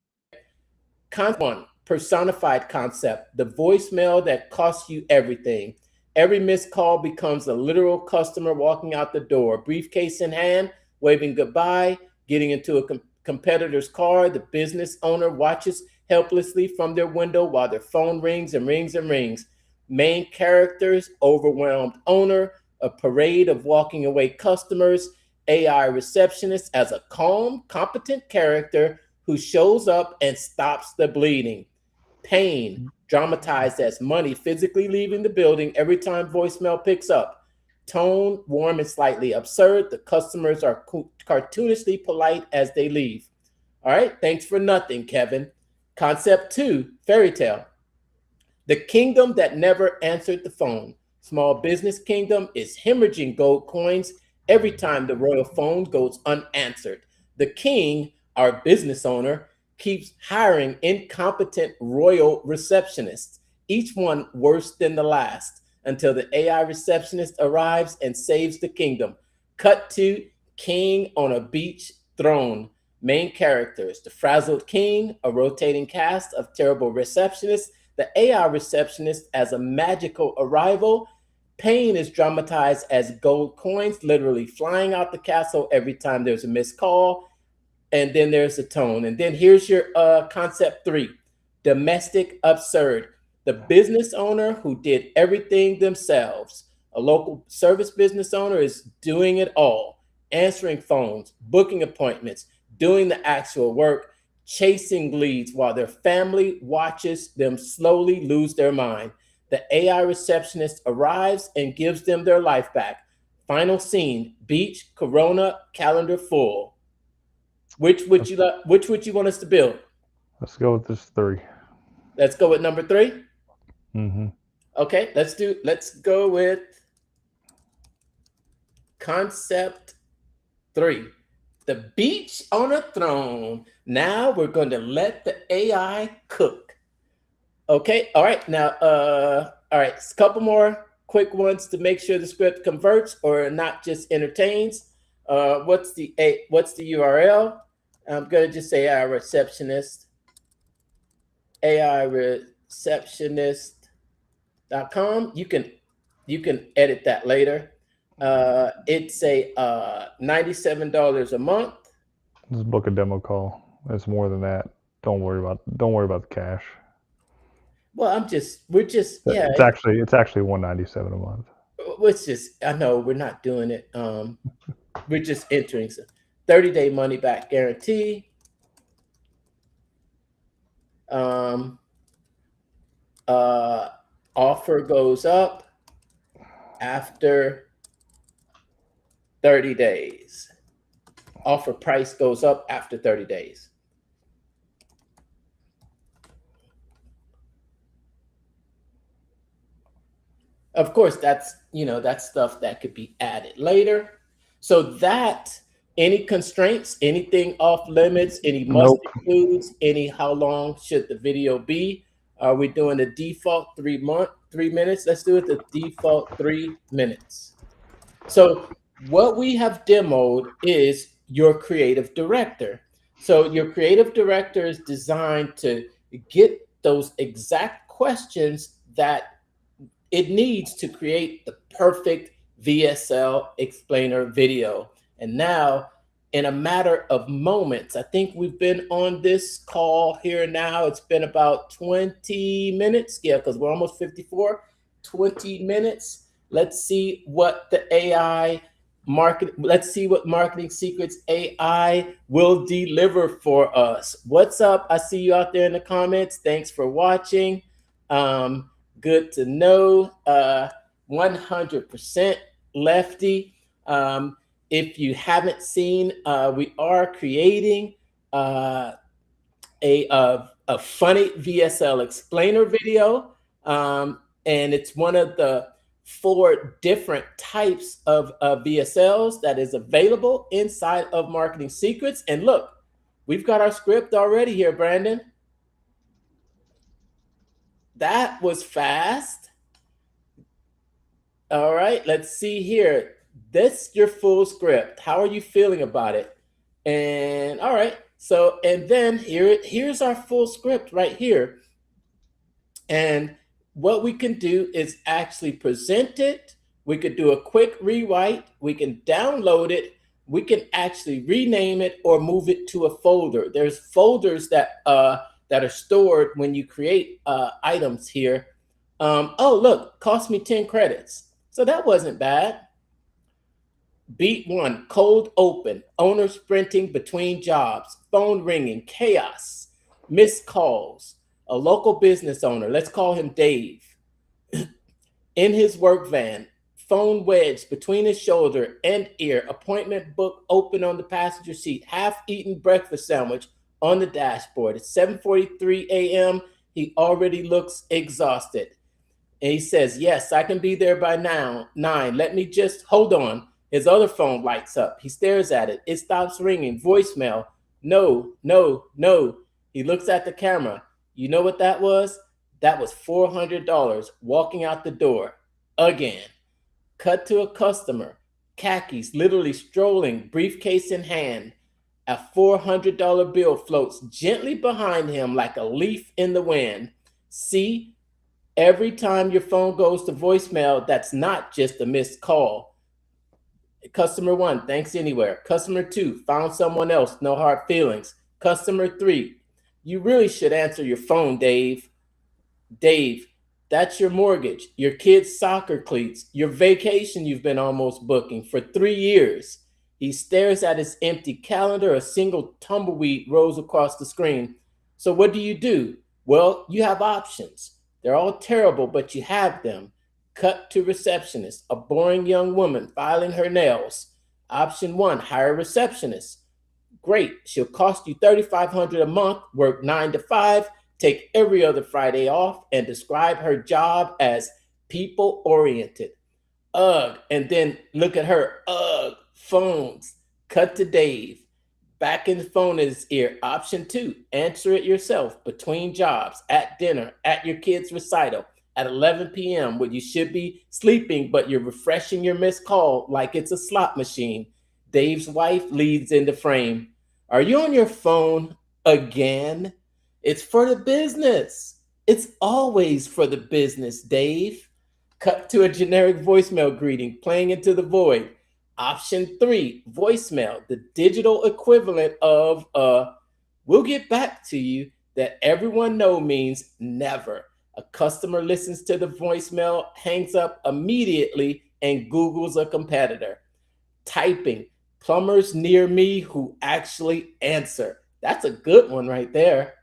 Concept 1, personified concept, the voicemail that costs you everything. Every missed call becomes a literal customer walking out the door, briefcase in hand, waving goodbye, getting into a competitor's car. The business owner watches helplessly from their window while their phone rings and rings and rings. Main characters, overwhelmed owner, a parade of walking away customers, AI receptionist as a calm, competent character who shows up and stops the bleeding. Pain, dramatized as money physically leaving the building every time voicemail picks up. Tone, warm and slightly absurd. The customers are cartoonishly polite as they leave. All right, thanks for nothing, Kevin. Concept 2, fairy tale. The kingdom that never answered the phone. Small business kingdom is hemorrhaging gold coins every time the royal phone goes unanswered. The king, our business owner, keeps hiring incompetent royal receptionists, each one worse than the last, until the AI receptionist arrives and saves the kingdom. Cut to king on a beach throne. Main characters, the frazzled king, a rotating cast of terrible receptionists, the AI receptionist as a magical arrival. Pain is dramatized as gold coins literally flying out the castle every time there's a missed call. And then there's the tone. And then here's your concept 3, domestic absurd. The business owner who did everything themselves. A local service business owner is doing it all, answering phones, booking appointments, doing the actual work, chasing leads while their family watches them slowly lose their mind. The AI receptionist arrives and gives them their life back. Final scene, beach, Corona, calendar full. Which would you want us to build? Let's go with this 3. Let's go with number 3. Mm-hmm. Okay, let's go with concept 3. The beach on a throne. Now we're going to let the AI cook. Okay, all right. Now, all right, a couple more quick ones to make sure the script converts or not just entertains. What's the URL? I'm going to just say AI receptionist, aireceptionist.com. You can edit that later. It's a $97 a month. Just book a demo call. It's more than that. Don't worry about the cash. Well, we're just yeah. It's actually $197 a month. It's just, I know we're not doing it. We're just entering some 30-day money back guarantee. Offer goes up after 30 days. Offer price goes up after 30 days. Of course, that's stuff that could be added later. So that any constraints, anything off limits, any must includes, any how long should the video be? Are we doing the default 3 minutes? Let's do it the default 3 minutes. So what we have demoed is your creative director. So your creative director is designed to get those exact questions that it needs to create the perfect VSL explainer video. And now, in a matter of moments, I think we've been on this call here now. It's been about 20 minutes. Yeah, because we're almost 54, 20 minutes. Let's see what the AI let's see what Marketing Secrets AI will deliver for us. What's up? I see you out there in the comments. Thanks for watching. Good to know. 100% Lefty. If you haven't seen, we are creating a funny VSL explainer video, and it's one of the 4 different types of VSLs that is available inside of Marketing Secrets. And look, we've got our script already here, Brandon. That was fast. All right, let's see here. This your full script. How are you feeling about it? And all right, so and then here's our full script right here. And what we can do is actually present it. We could do a quick rewrite. We can download it. We can actually rename it or move it to a folder. There's folders that are stored when you create items here. Oh, look, cost me 10 credits. So that wasn't bad. Beat 1, cold open, owner sprinting between jobs, phone ringing, chaos, missed calls, a local business owner, let's call him Dave, in his work van, phone wedged between his shoulder and ear, appointment book open on the passenger seat, half-eaten breakfast sandwich on the dashboard. It's 7:43 a.m. He already looks exhausted. And he says, yes, I can be there by now, 9. Let me just, hold on. His other phone lights up. He stares at it. It stops ringing. Voicemail. No, no, no. He looks at the camera. You know what that was? That was $400 walking out the door. Again. Cut to a customer. Khakis, literally strolling, briefcase in hand. A $400 bill floats gently behind him like a leaf in the wind. See? Every time your phone goes to voicemail, that's not just a missed call. Customer 1, thanks anywhere. Customer 2, found someone else, no hard feelings. Customer 3, you really should answer your phone, Dave. Dave, that's your mortgage, your kids' soccer cleats, your vacation you've been almost booking for 3 years. He stares at his empty calendar. A single tumbleweed rolls across the screen. So what do? Well, you have options. They're all terrible, but you have them. Cut to receptionist, a boring young woman filing her nails. Option 1, hire a receptionist. Great, she'll cost you $3,500 a month, work 9 to 5, take every other Friday off, and describe her job as people-oriented. Ugh, and then look at her, ugh, phones. Cut to Dave. Back in the phone in his ear. Option 2, answer it yourself between jobs, at dinner, at your kid's recital, at 11 p.m. when you should be sleeping, but you're refreshing your missed call like it's a slot machine. Dave's wife leads into frame. Are you on your phone again? It's for the business. It's always for the business, Dave. Cut to a generic voicemail greeting playing into the void. Option 3, voicemail, the digital equivalent of we'll get back to you, that everyone knows means never. A customer listens to the voicemail, hangs up immediately, and Googles a competitor. Typing, plumbers near me who actually answer. That's a good one right there.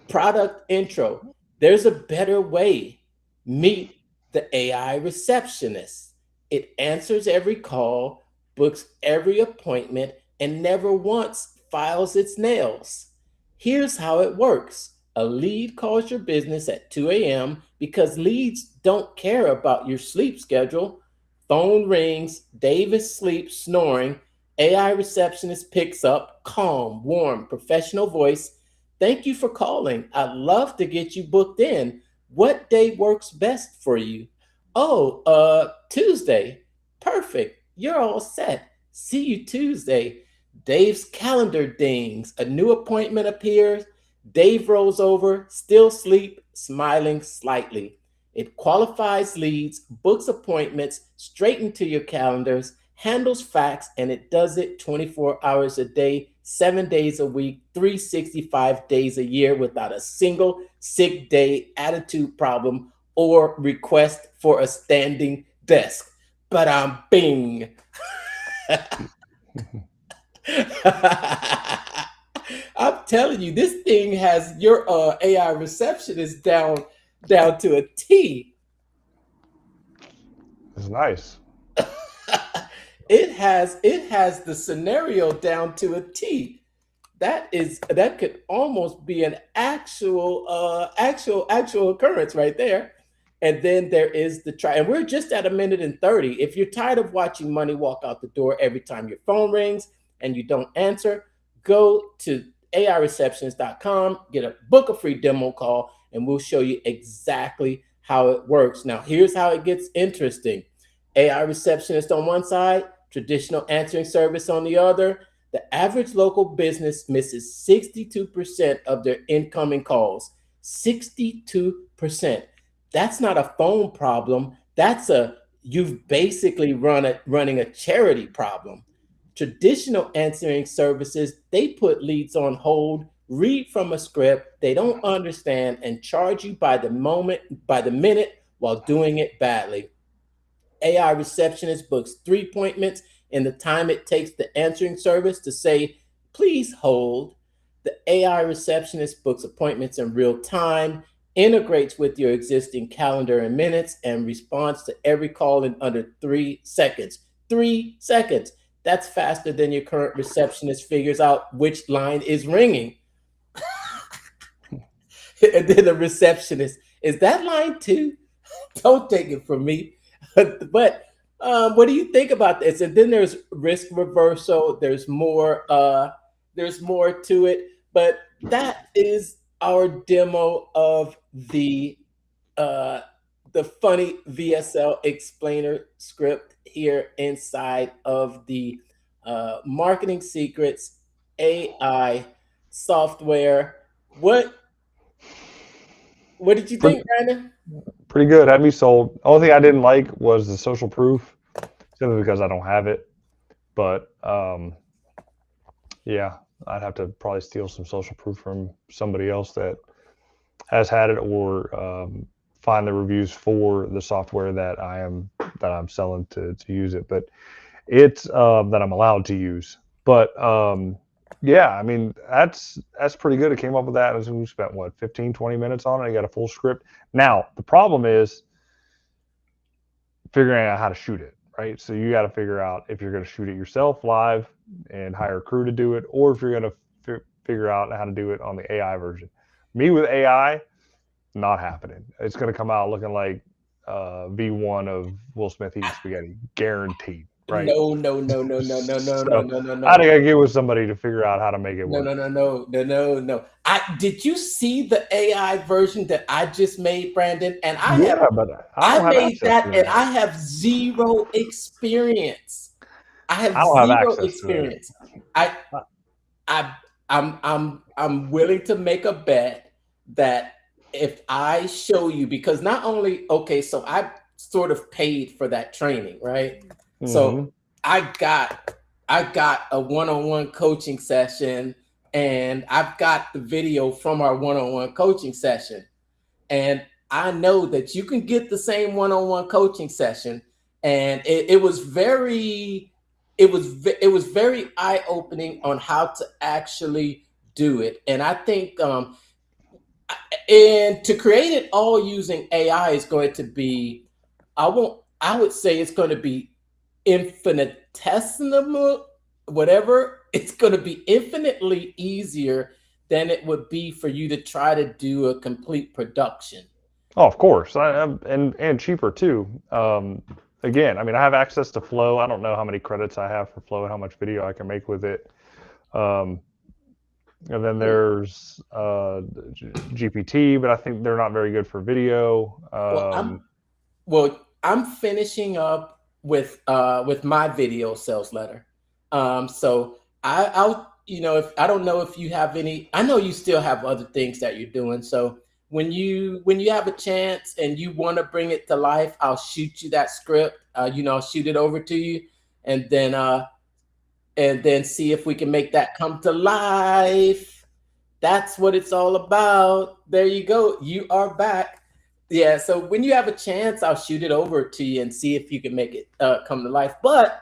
Product intro, there's a better way. Meet the AI receptionist. It answers every call, books every appointment, and never once files its nails. Here's how it works. A lead calls your business at 2 a.m. because leads don't care about your sleep schedule. Phone rings, Dave is asleep, snoring. AI receptionist picks up, calm, warm, professional voice. Thank you for calling. I'd love to get you booked in. What day works best for you? Oh, Tuesday. Perfect. You're all set. See you Tuesday. Dave's calendar dings. A new appointment appears. Dave rolls over, still asleep, smiling slightly. It qualifies leads, books appointments straight into your calendars, handles facts, and it does it 24 hours a day, 7 days a week, 365 days a year without a single sick day, attitude problem, or request for a standing desk. But I'm bing. I'm telling you, this thing has your AI receptionist down to a T. It's nice. It has the scenario down to a T. That could almost be an actual occurrence right there. And then there is the try, and we're just at 1:30. If you're tired of watching money walk out the door every time your phone rings and you don't answer, go to aireceptionist.com, book a free demo call, and we'll show you exactly how it works. Now, here's how it gets interesting. AI receptionist on one side, traditional answering service on the other. The average local business misses 62% of their incoming calls. 62%. That's not a phone problem. You've basically running a charity problem. Traditional answering services, they put leads on hold, read from a script they don't understand, and charge you by the minute while doing it badly. AI receptionist books 3 appointments in the time it takes the answering service to say, please hold. The AI receptionist books appointments in real time, integrates with your existing calendar in minutes, and responds to every call in under 3 seconds. 3 seconds. That's faster than your current receptionist figures out which line is ringing. And then the receptionist, is that line 2? Don't take it from me. But what do you think about this? And then there's risk reversal. There's more to it. But that is our demo of the funny VSL explainer script here inside of the Marketing Secrets AI software. What did you think, Brandon? Pretty good. Had me sold. Only thing I didn't like was the social proof, simply because I don't have it. But yeah, I'd have to probably steal some social proof from somebody else that has had it, or find the reviews for the software that I'm selling to use it. But it's that I'm allowed to use. But yeah, I mean, that's pretty good. It came up with that. We spent, 15, 20 minutes on it. I got a full script. Now, the problem is figuring out how to shoot it, right? So you got to figure out if you're going to shoot it yourself live and hire a crew to do it, or if you're going to figure out how to do it on the AI version. Me with AI, not happening. It's going to come out looking like V1 of Will Smith eating spaghetti, guaranteed. Right? No. I think I get with somebody to figure out how to make it work. No. Did you see the AI version that I just made, Brandon? And I made that, and I have zero experience. I'm willing to make a bet that if I show you, because not only, so I sort of paid for that training, right? So I got a one-on-one coaching session, and I've got the video from our one-on-one coaching session. And I know that you can get the same one-on-one coaching session. And it was very eye-opening on how to actually do it. And I think and to create it all using AI is going to be, I would say it's going to be infinitesimal, whatever. It's going to be infinitely easier than it would be for you to try to do a complete production. Oh, of course, and cheaper too. Again, I mean, I have access to Flow. I don't know how many credits I have for Flow and how much video I can make with it. And then there's GPT, but I think they're not very good for video. I'm finishing up with my video sales letter. So I'll if I don't know if you have any, I know you still have other things that you're doing. So when you have a chance and you want to bring it to life, I'll shoot you that script. I'll shoot it over to you, and then see if we can make that come to life. That's what it's all about. There you go. You are back. Yeah. So when you have a chance, I'll shoot it over to you and see if you can make it come to life. But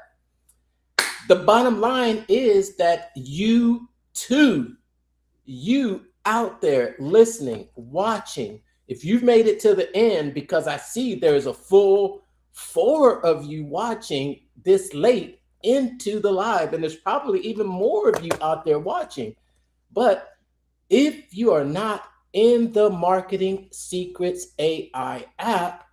the bottom line is that you too, you out there listening, watching, if you've made it to the end, because I see there's a full 4 of you watching this late into the live, and there's probably even more of you out there watching. But if you are not in the Marketing Secrets AI app,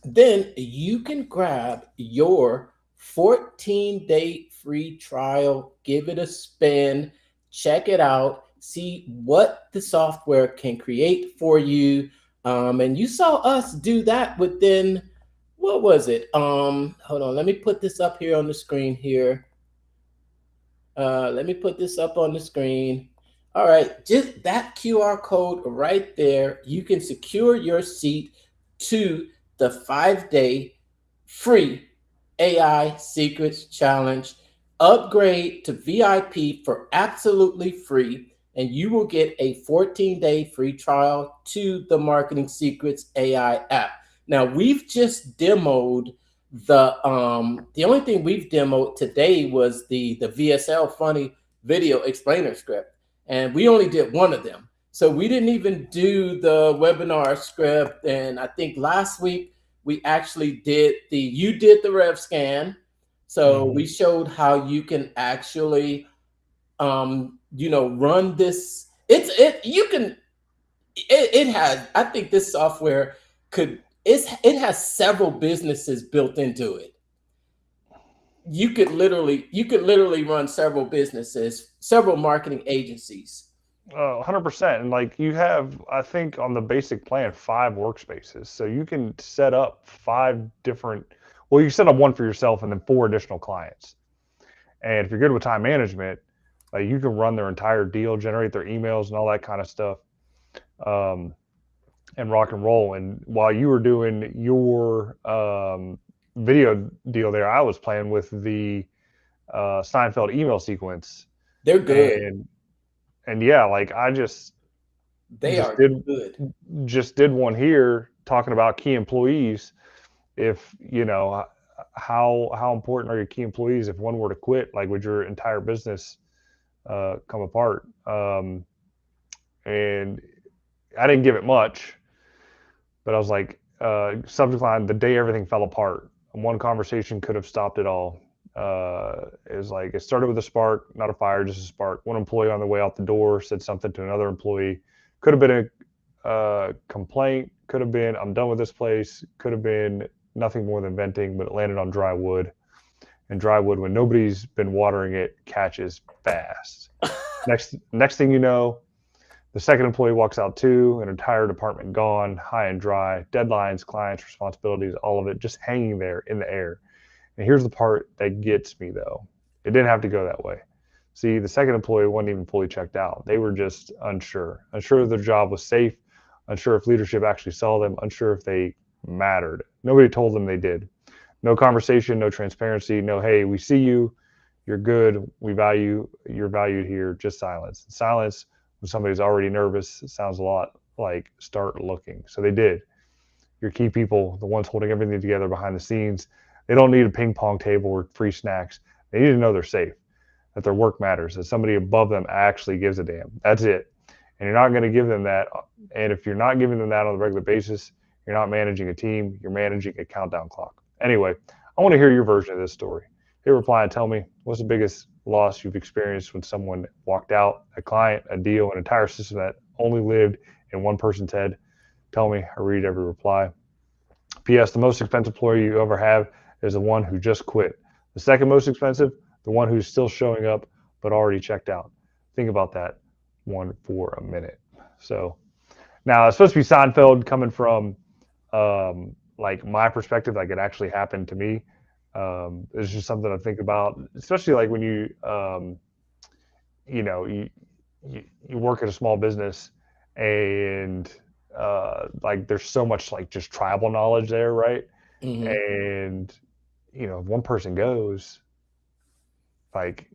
then you can grab your 14-day free trial, give it a spin, check it out, see what the software can create for you. And you saw us do that within, what was it? Hold on, let me put this up here on the screen here. Let me put this up on the screen. All right, just that QR code right there, you can secure your seat to the 5-day free AI Secrets Challenge. Upgrade to VIP for absolutely free, and you will get a 14-day free trial to the Marketing Secrets AI app. Now, we've just demoed the only thing we've demoed today was the VSL Funny Video Explainer Script, and we only did one of them. So we didn't even do the webinar script. And I think last week we actually you did the rev scan. So we showed how you can actually, run this. I think this software it has several businesses built into it. You could literally run several businesses, several marketing agencies. 100%. And like you have, I think on the basic plan, 5 workspaces. So you can set up 5 different, well, you set up one for yourself and then 4 additional clients. And if you're good with time management, like you can run their entire deal, generate their emails and all that kind of stuff, and rock and roll. And while you were doing your video deal there, I was playing with the Seinfeld email sequence. They're good. And yeah, like I just did one here talking about key employees. If how important are your key employees? If one were to quit, like would your entire business come apart? And I didn't give it much, but I was like, subject line, the day everything fell apart. One conversation could have stopped it all. It started with a spark, not a fire, just a spark. One employee on the way out the door said something to another employee. Could have been a complaint, could have been, I'm done with this place, could have been nothing more than venting, but it landed on dry wood. And dry wood, when nobody's been watering it, catches fast. Next thing you know, the second employee walks out too, an entire department gone, high and dry, deadlines, clients, responsibilities, all of it just hanging there in the air. And here's the part that gets me though. It didn't have to go that way. See, the second employee wasn't even fully checked out. They were just unsure if their job was safe, unsure if leadership actually saw them, unsure if they mattered. Nobody told them they did. No conversation, no transparency, no, hey, we see you, you're good, you're valued here, just silence. Silence when somebody's already nervous, it sounds a lot like start looking. So they did. Your key people, the ones holding everything together behind the scenes, they don't need a ping pong table or free snacks. They need to know they're safe, that their work matters, that somebody above them actually gives a damn. That's it. And you're not going to give them that. And if you're not giving them that on a regular basis, you're not managing a team, you're managing a countdown clock. Anyway, I want to hear your version of this story. Hit reply and tell me, what's the biggest loss you've experienced when someone walked out, a client, a deal, an entire system that only lived in one person's head? Tell me, I read every reply. P.S. The most expensive employee you ever have is the one who just quit. The second most expensive, the one who's still showing up but already checked out. Think about that one for a minute. So now it's supposed to be Seinfeld coming from like my perspective, like it actually happened to me. It's just something to think about, especially like when you work at a small business and like there's so much like just tribal knowledge there, right? Mm-hmm. And if one person goes, like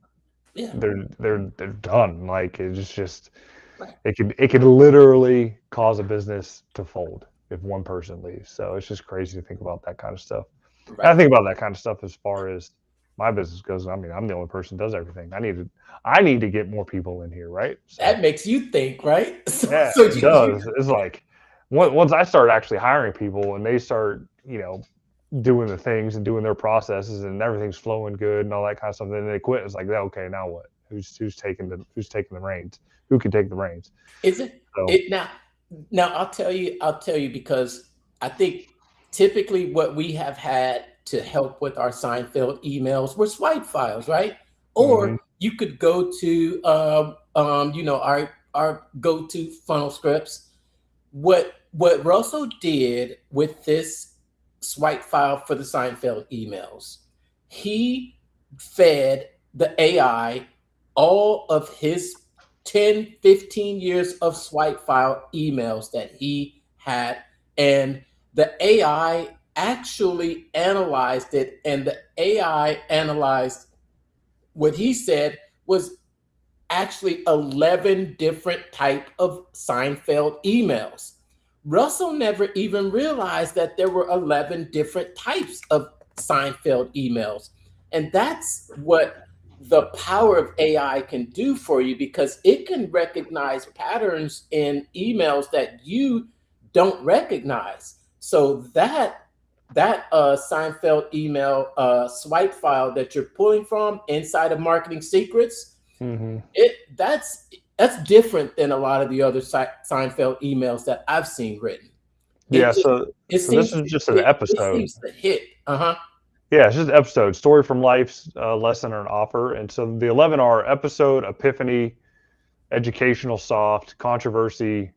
Yeah. they're done. Like it's just Right. it could literally cause a business to fold if one person leaves. So it's just crazy to think about that kind of stuff. And I Right. think about that kind of stuff as far as my business goes. I mean, I'm the only person who does everything. I need to get more people in here, right? So, That makes you think, right? yeah, So it does. It's like once I start actually hiring people and they start, doing the things and doing their processes and everything's flowing good and all that kind of stuff, then they quit. It's like, okay, now what? Who's taking the reins? Who can take the reins? is it So, now I'll tell you because I think typically what we have had to help with our Seinfeld emails were swipe files, right? mhm. Or you could go to our go-to funnel scripts. What Russell did with this swipe file for the Seinfeld emails, he fed the AI all of his 10, 15 years of swipe file emails that he had. And the AI actually analyzed it. And the AI analyzed what he said was actually 11 different type of Seinfeld emails. Russell never even realized that there were 11 different types of Seinfeld emails. And that's what the power of AI can do for you, because it can recognize patterns in emails that you don't recognize. So that Seinfeld email swipe file that you're pulling from inside of Marketing Secrets, Mhm. that's different than a lot of the other Seinfeld emails that I've seen written. Yeah. It So this is just an it episode. seems to hit. Uh-huh. Yeah, it's just an episode, story from life's lesson or an offer. And so the 11 are episode, epiphany, educational, soft, controversy,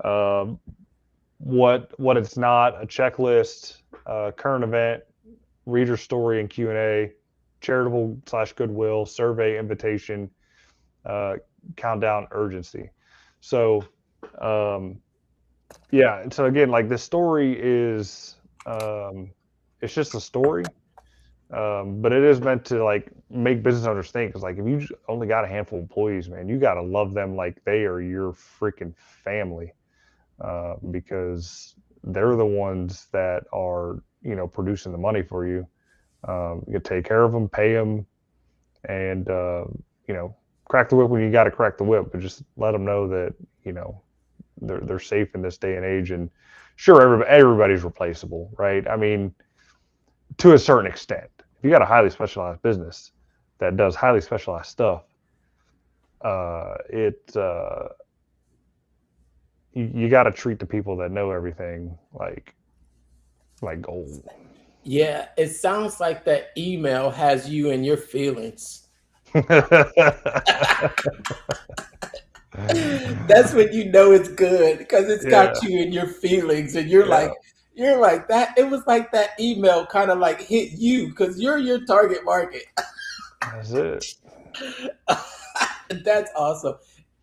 um, what it's not, a checklist, current event, reader story and Q&A, charitable / goodwill, survey, invitation, countdown, urgency. So yeah, and so again, like this story is it's just a story. But it is meant to like make business owners think. Because like if you only got a handful of employees, man, you got to love them like they are your freaking family, because they're the ones that are producing the money for you. You take care of them, pay them, and crack the whip when you got to crack the whip. But just let them know that they're safe in this day and age. And sure, everybody's replaceable, right? I mean, to a certain extent. If you got a highly specialized business that does highly specialized stuff, you got to treat the people that know everything like gold. Yeah, it sounds like that email has you in your feelings. That's when you know it's good, because it's got Yeah, you in your feelings, and you're yeah, like that. It was like that email kind of like hit you because you're your target market. that's it. That's awesome.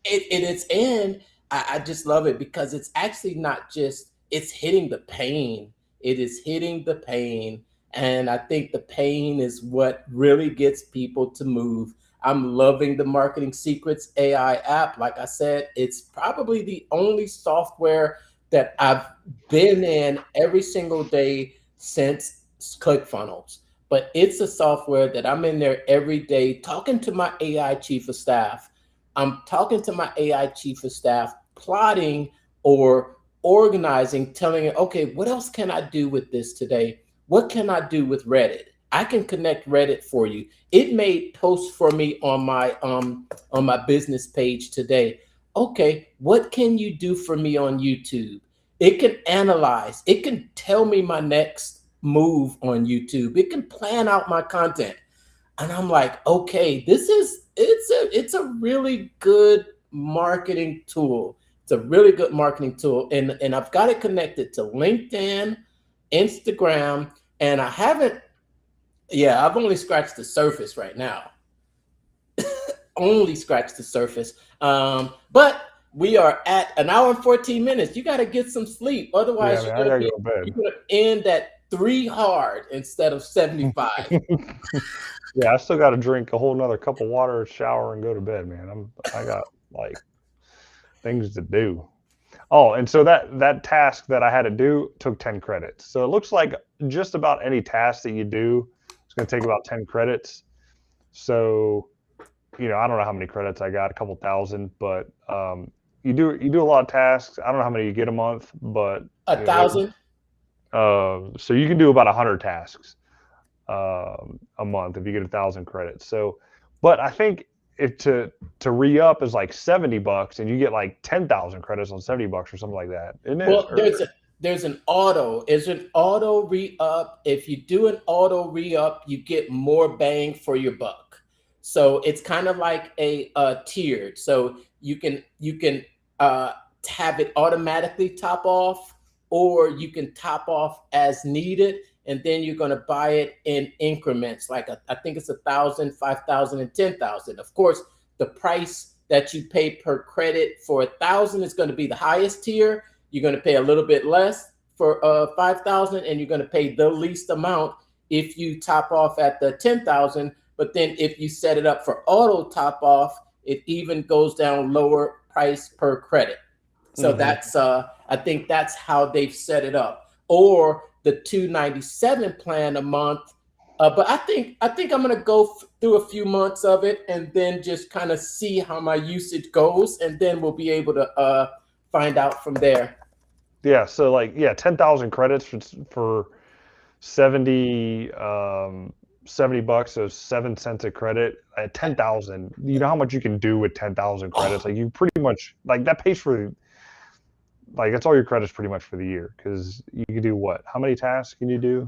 In its end, I just love it because it's actually not just it's hitting the pain. It is hitting the pain. And I think the pain is what really gets people to move. I'm loving the Marketing Secrets AI app. Like I said, it's probably the only software that I've been in every single day since ClickFunnels. But it's a software that I'm in there every day talking to my AI chief of staff. I'm talking to my AI chief of staff, plotting or organizing, telling it, okay, what else can I do with this today? What can I do with Reddit? I can connect Reddit for you. It made posts for me on my business page today. Okay, what can you do for me on YouTube? It can analyze. It can tell me my next move on YouTube. It can plan out my content. And I'm like, okay, it's a really good marketing tool. It's a really good marketing tool. And I've got it connected to LinkedIn, Instagram, and I've only scratched the surface right now. Only scratched the surface. But we are at an hour and 14 minutes. You got to get some sleep. Yeah, Otherwise, man, I gotta go to bed. you're gonna end 3 hard instead of 75. Yeah, I still got to drink a whole nother cup of water, shower, and go to bed, man. I got like things to do. Oh, and so that task that I had to do took 10 credits. So it looks like just about any task that you do is going to take about 10 credits. So, I don't know how many credits I got, a couple thousand, but you do a lot of tasks. I don't know how many you get a month, but 1,000. So you can do about 100 tasks a month if you get 1,000 credits. So, but I think if to re-up is like $70 and you get like 10,000 credits on $70 or something like that, isn't it? Well, there's an auto. Is an auto re-up. If you do an auto re-up, you get more bang for your buck. So it's kind of like a tiered. So you can have it automatically top off, or you can top off as needed, and then you're going to buy it in increments. Like I think it's 1,000, 5,000, and 10,000. Of course, the price that you pay per credit for 1,000 is going to be the highest tier. You're going to pay a little bit less for 5,000, and you're going to pay the least amount if you top off at the 10,000. But then if you set it up for auto top off, it even goes down lower price per credit. So that's I think that's how they've set it up. Or the $297 plan a month. But I think I'm going to go through a few months of it and then just kind of see how my usage goes, and then we'll be able to find out from there. Yeah. So 10,000 credits for 70 $70, so 7 cents a credit at 10,000. You know how much you can do with 10,000 credits? Like you pretty much that pays for that's all your credits pretty much for the year, because you can do what? How many tasks can you do?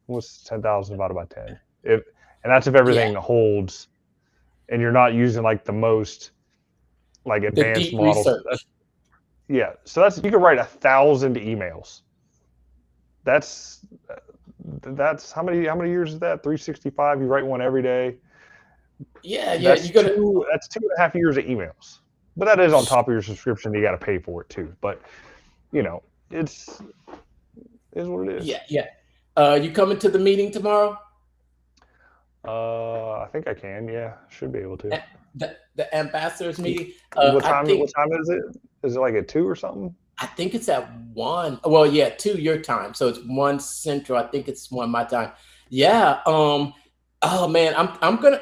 What's 10,000 divided by 10? And that's if everything holds, and you're not using the most advanced models. So you can write 1,000 emails. That's how many years is that? 365. You write one every day. That's 2.5 years of emails. But that is on top of your subscription. You got to pay for it too. But it's what it is. Yeah. You coming to the meeting tomorrow? I think I can. Yeah, should be able to. The ambassadors meeting. What time is it? Is it at 2 or something? I think it's at 1. Well, 2 your time, so it's 1 Central. I think it's 1 my time. Yeah. Oh man, I'm gonna.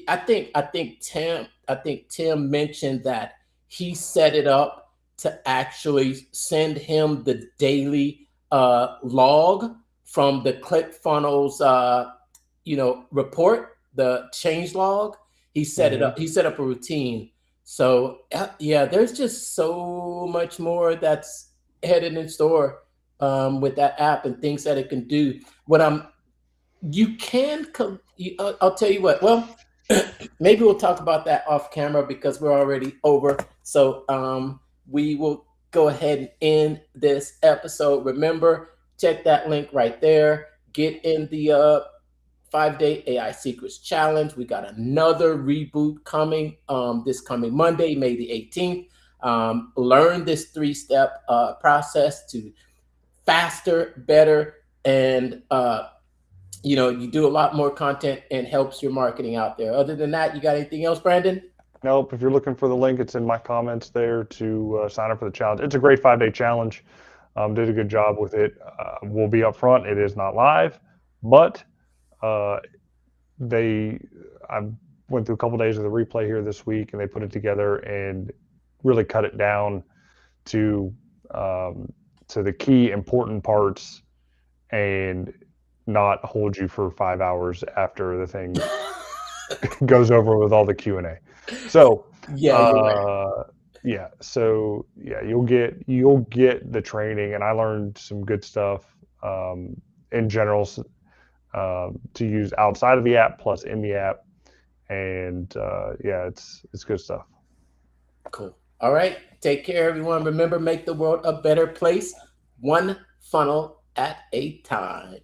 I think Tim mentioned that he set it up to actually send him the daily log from the ClickFunnels report, the change log. He set it up. He set up a routine. So there's just so much more that's headed in store with that app and things that it can do. I'll tell you what. Well, maybe we'll talk about that off camera because we're already over. So we will go ahead and end this episode. Remember, check that link right there. Get in the 5-day AI Secrets Challenge. We got another reboot coming this coming Monday, May the 18th. Learn this 3-step process to faster, better, and you do a lot more content and helps your marketing out there. Other than that, you got anything else, Brandon? Nope. If you're looking for the link, it's in my comments there to sign up for the challenge. It's a great 5-day challenge. Did a good job with it. We'll be up front. It is not live, but I went through a couple days of the replay here this week, and they put it together and really cut it down to the key important parts and not hold you for 5 hours after the thing goes over with all the Q&A. So you'll get the training, and I learned some good stuff in general to use outside of the app plus in the app, and it's good stuff. Cool. All right, take care, everyone. Remember, make the world a better place, one funnel at a time.